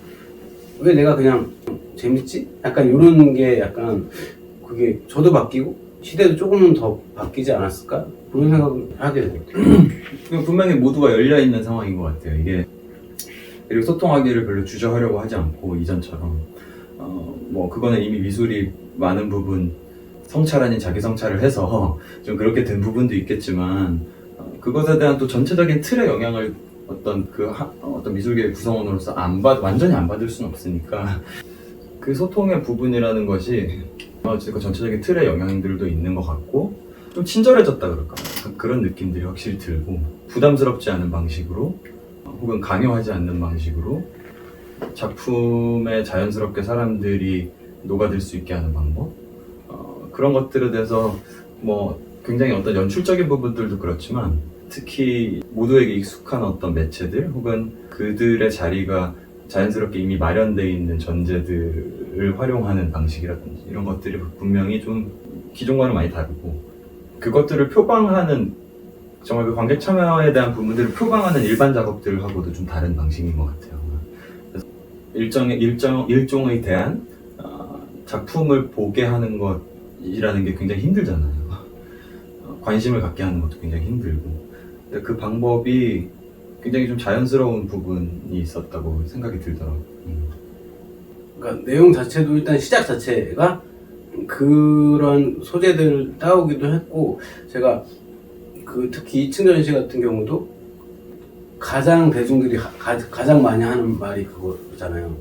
왜 내가 그냥 재밌지? 약간 이런 게 약간 그게 저도 바뀌고 시대도 조금은 더 바뀌지 않았을까? 그런 생각을 하게 된 것 같아요. 분명히 모두가 열려있는 상황인 것 같아요. 이게 그리고 소통하기를 별로 주저하려고 하지 않고 이전처럼 뭐 그거는 이미 미술이 많은 부분 성찰 아닌 자기 성찰을 해서 좀 그렇게 된 부분도 있겠지만 그것에 대한 또 전체적인 틀의 영향을 어떤 미술계의 구성원으로서 완전히 안 받을 수는 없으니까 그 소통의 부분이라는 것이 그 전체적인 틀의 영향들도 있는 것 같고 좀 친절해졌다 그럴까 그런 느낌들이 확실히 들고 부담스럽지 않은 방식으로 혹은 강요하지 않는 방식으로 작품에 자연스럽게 사람들이 녹아들 수 있게 하는 방법 그런 것들에 대해서 뭐 굉장히 어떤 연출적인 부분들도 그렇지만 특히 모두에게 익숙한 어떤 매체들 혹은 그들의 자리가 자연스럽게 이미 마련되어 있는 전제들을 활용하는 방식이라든지 이런 것들이 분명히 좀 기존과는 많이 다르고 그것들을 표방하는 정말 그 관객 참여에 대한 부분들을 표방하는 일반 작업들하고도 좀 다른 방식인 것 같아요. 그래서 일종에 대한 작품을 보게 하는 것이라는 게 굉장히 힘들잖아요. 관심을 갖게 하는 것도 굉장히 힘들고 근데 그 방법이 굉장히 좀 자연스러운 부분이 있었다고 생각이 들더라고요. 그러니까 내용 자체도 일단 시작 자체가 그런 소재들을 따오기도 했고 제가 특히 2층 전시 같은 경우도 가장 대중들이 가장 많이 하는 말이 그거잖아요.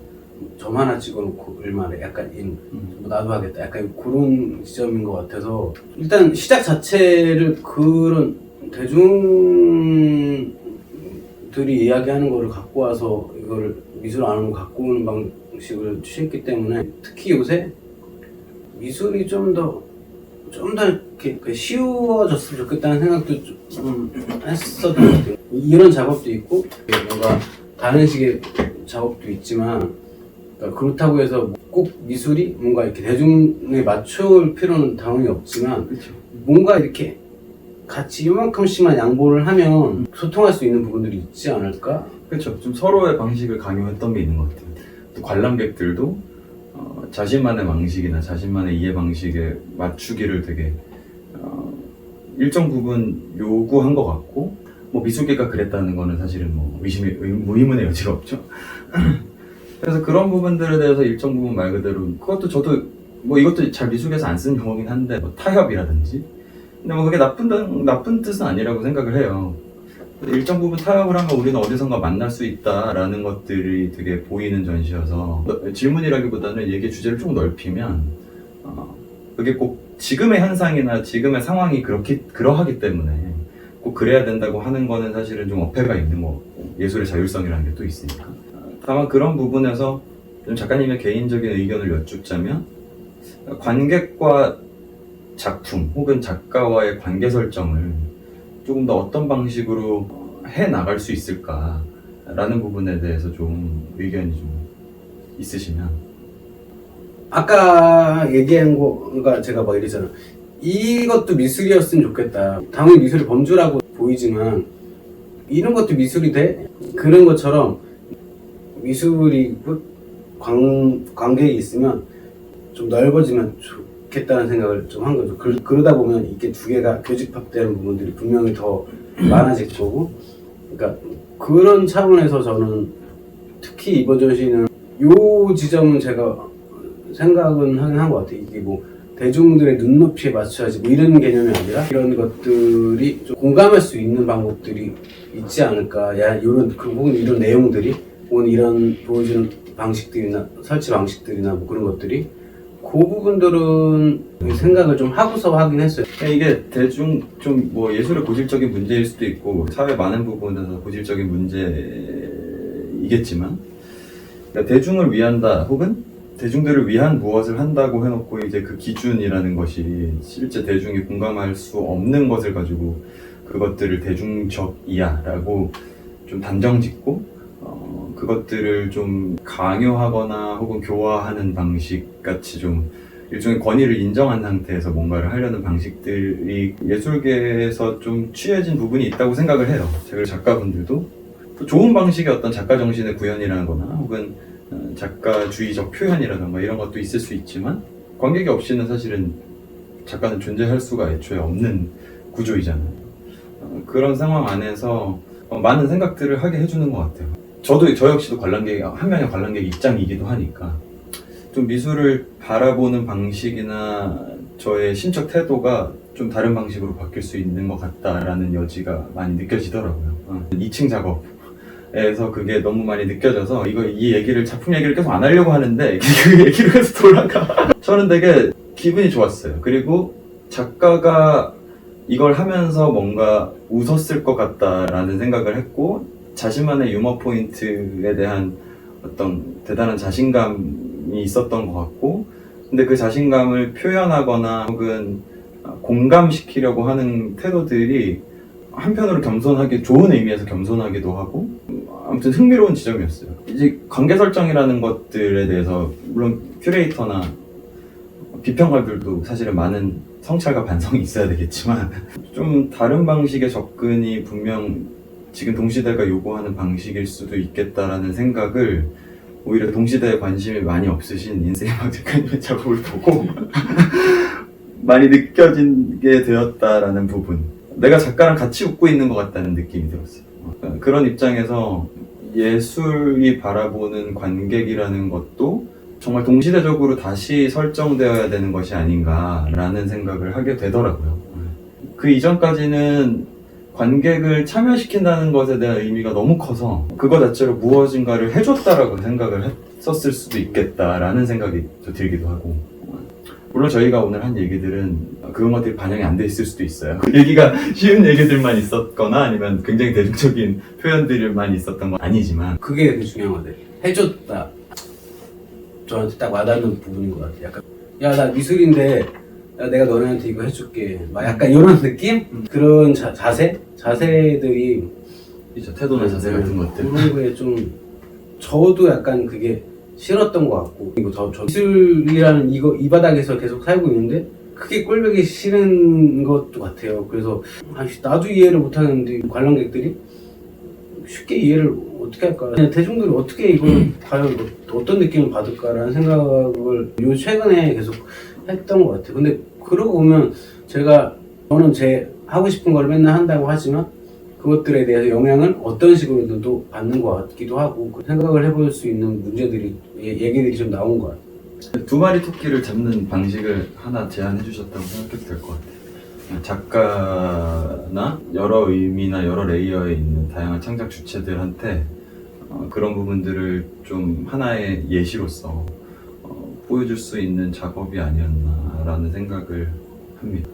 점 하나 찍어놓고 얼마래 약간 나도 하겠다 약간 그런 지점인 것 같아서 일단 시작 자체를 그런 대중들이 이야기하는 거를 갖고 와서 이거를 미술 안으로 갖고 오는 방식을 취했기 때문에 특히 요새 미술이 좀 더 좀 더 이렇게 쉬워졌으면 좋겠다는 생각도 좀 했었던 것 같아요. 이런 작업도 있고 뭔가 다른 식의 작업도 있지만 그러니까 그렇다고 해서 꼭 미술이 뭔가 이렇게 대중에 맞출 필요는 당연히 없지만 그렇죠. 뭔가 이렇게 같이 이만큼씩만 양보를 하면 소통할 수 있는 부분들이 있지 않을까? 그렇죠. 좀 서로의 방식을 강요했던 게 있는 것 같아요. 또 관람객들도 자신만의 방식이나 자신만의 이해 방식에 맞추기를 되게 일정 부분 요구한 것 같고, 뭐 미술계가 그랬다는 거는 사실은 뭐 무의문의 여지가 없죠. 그래서 그런 부분들에 대해서 일정 부분 말 그대로 그것도 저도 뭐 이것도 잘 미술계에서 안 쓰는 용어긴 한데 뭐 타협이라든지, 근데 뭐 그게 나쁜 뜻은 아니라고 생각을 해요. 일정 부분 타협을 하면 우리는 어디선가 만날 수 있다라는 것들이 되게 보이는 전시여서 질문이라기보다는 얘기의 주제를 좀 넓히면 그게 꼭 지금의 현상이나 지금의 상황이 그러하기 때문에 꼭 그래야 된다고 하는 거는 사실은 좀 어폐가 있는 거 같고, 예술의 자율성이라는 게 또 있으니까. 다만 그런 부분에서 좀 작가님의 개인적인 의견을 여쭙자면, 관객과 작품 혹은 작가와의 관계 설정을 조금 더 어떤 방식으로 해 나갈 수 있을까라는 부분에 대해서 좀 의견이 좀 있으시면. 아까 얘기한 거가 제가 막 이러잖아. 이것도 미술이었으면 좋겠다. 당연히 미술이 범주라고 보이지만 이런 것도 미술이 돼? 그런 것처럼 미술이 관객이 있으면 좀 넓어지면 좋겠다는 생각을 좀 한 거죠. 그러다 보면 이게 두 개가 교집합되는 부분들이 분명히 더 많아질 거고, 그러니까 그런 차원에서 저는 특히 이번 전시는 요 지점은 제가 생각은 하긴 한 것 같아요. 이게 뭐 대중들의 눈높이에 맞춰야지 뭐 이런 개념이 아니라 이런 것들이 좀 공감할 수 있는 방법들이 있지 않을까. 혹은 이런 내용들이, 혹은 이런 보여주는 방식들이나 설치 방식들이나 뭐 그런 것들이, 그 부분들은 생각을 좀 하고서 하긴 했어요. 이게 대중 좀 뭐 예술의 고질적인 문제일 수도 있고 사회 많은 부분에서 고질적인 문제이겠지만, 그러니까 대중을 위한다 혹은 대중들을 위한 무엇을 한다고 해놓고 이제 그 기준이라는 것이 실제 대중이 공감할 수 없는 것을 가지고 그것들을 대중적이야라고 좀 단정짓고 그것들을 좀 강요하거나 혹은 교화하는 방식 같이 좀 일종의 권위를 인정한 상태에서 뭔가를 하려는 방식들이 예술계에서 좀 취해진 부분이 있다고 생각을 해요. 제가 작가분들도 또 좋은 방식의 어떤 작가 정신의 구현이라는 거나 혹은 작가주의적 표현이라던가 이런 것도 있을 수 있지만, 관객이 없이는 사실은 작가는 존재할 수가 애초에 없는 구조이잖아요. 그런 상황 안에서 많은 생각들을 하게 해주는 것 같아요. 저 역시도 한 명의 관람객 입장이기도 하니까 좀 미술을 바라보는 방식이나 저의 심적 태도가 좀 다른 방식으로 바뀔 수 있는 것 같다라는 여지가 많이 느껴지더라고요. 2층 작업에서 그게 너무 많이 느껴져서 이 작품 얘기를 계속 안 하려고 하는데 그 얘기를 계속 돌아가. 저는 되게 기분이 좋았어요. 그리고 작가가 이걸 하면서 뭔가 웃었을 것 같다라는 생각을 했고, 자신만의 유머 포인트에 대한 어떤 대단한 자신감이 있었던 것 같고, 근데 그 자신감을 표현하거나 혹은 공감시키려고 하는 태도들이 한편으로 좋은 의미에서 겸손하기도 하고, 아무튼 흥미로운 지점이었어요. 이제 관계 설정이라는 것들에 대해서 물론 큐레이터나 비평가들도 사실은 많은 성찰과 반성이 있어야 되겠지만 좀 다른 방식의 접근이 분명 지금 동시대가 요구하는 방식일 수도 있겠다라는 생각을 오히려 동시대에 관심이 많이 없으신 인세이막 작가님의 작업을 보고 많이 느껴지게 되었다라는 부분, 내가 작가랑 같이 웃고 있는 것 같다는 느낌이 들었어요. 그런 입장에서 예술이 바라보는 관객이라는 것도 정말 동시대적으로 다시 설정되어야 되는 것이 아닌가라는 생각을 하게 되더라고요. 그 이전까지는 관객을 참여시킨다는 것에 대한 의미가 너무 커서 그거 자체로 무엇인가를 해줬다라고 생각을 했었을 수도 있겠다라는 생각이 들기도 하고, 물론 저희가 오늘 한 얘기들은 그런 것들이 반영이 안 돼 있을 수도 있어요. 얘기가 쉬운 얘기들만 있었거나 아니면 굉장히 대중적인 표현들만 있었던 건 아니지만, 그게 되게 중요한 것 같아요. 해줬다. 저한테 딱 와닿는 부분인 것 같아요. 약간 야, 나 미술인데 야, 내가 너네한테 이거 해줄게. 막 약간 이런 느낌? 그런 자세들이 그죠. 태도나 자세 같은 것들. 그런 거에 좀 저도 약간 그게 싫었던 것 같고, 이거 저 기술이라는 이 바닥에서 계속 살고 있는데 그게 꼴보기 싫은 것도 같아요. 그래서 나도 이해를 못하는데 관람객들이 쉽게 이해를 어떻게 할까? 그냥 대중들이 어떻게 이걸 과연 어떤 느낌을 받을까라는 생각을 요 최근에 계속 했던 것 같아요. 근데 그러고 보면 저는 제 하고 싶은 걸 맨날 한다고 하지만 그것들에 대해서 영향을 어떤 식으로든 또 받는 것 같기도 하고, 그 생각을 해볼 수 있는 문제들이 얘기들이 좀 나온 것 같아요. 두 마리 토끼를 잡는 방식을 하나 제안해 주셨다고 생각해도 될 것 같아요. 작가나 여러 의미나 여러 레이어에 있는 다양한 창작 주체들한테 그런 부분들을 좀 하나의 예시로서 보여줄 수 있는 작업이 아니었나라는 생각을 합니다.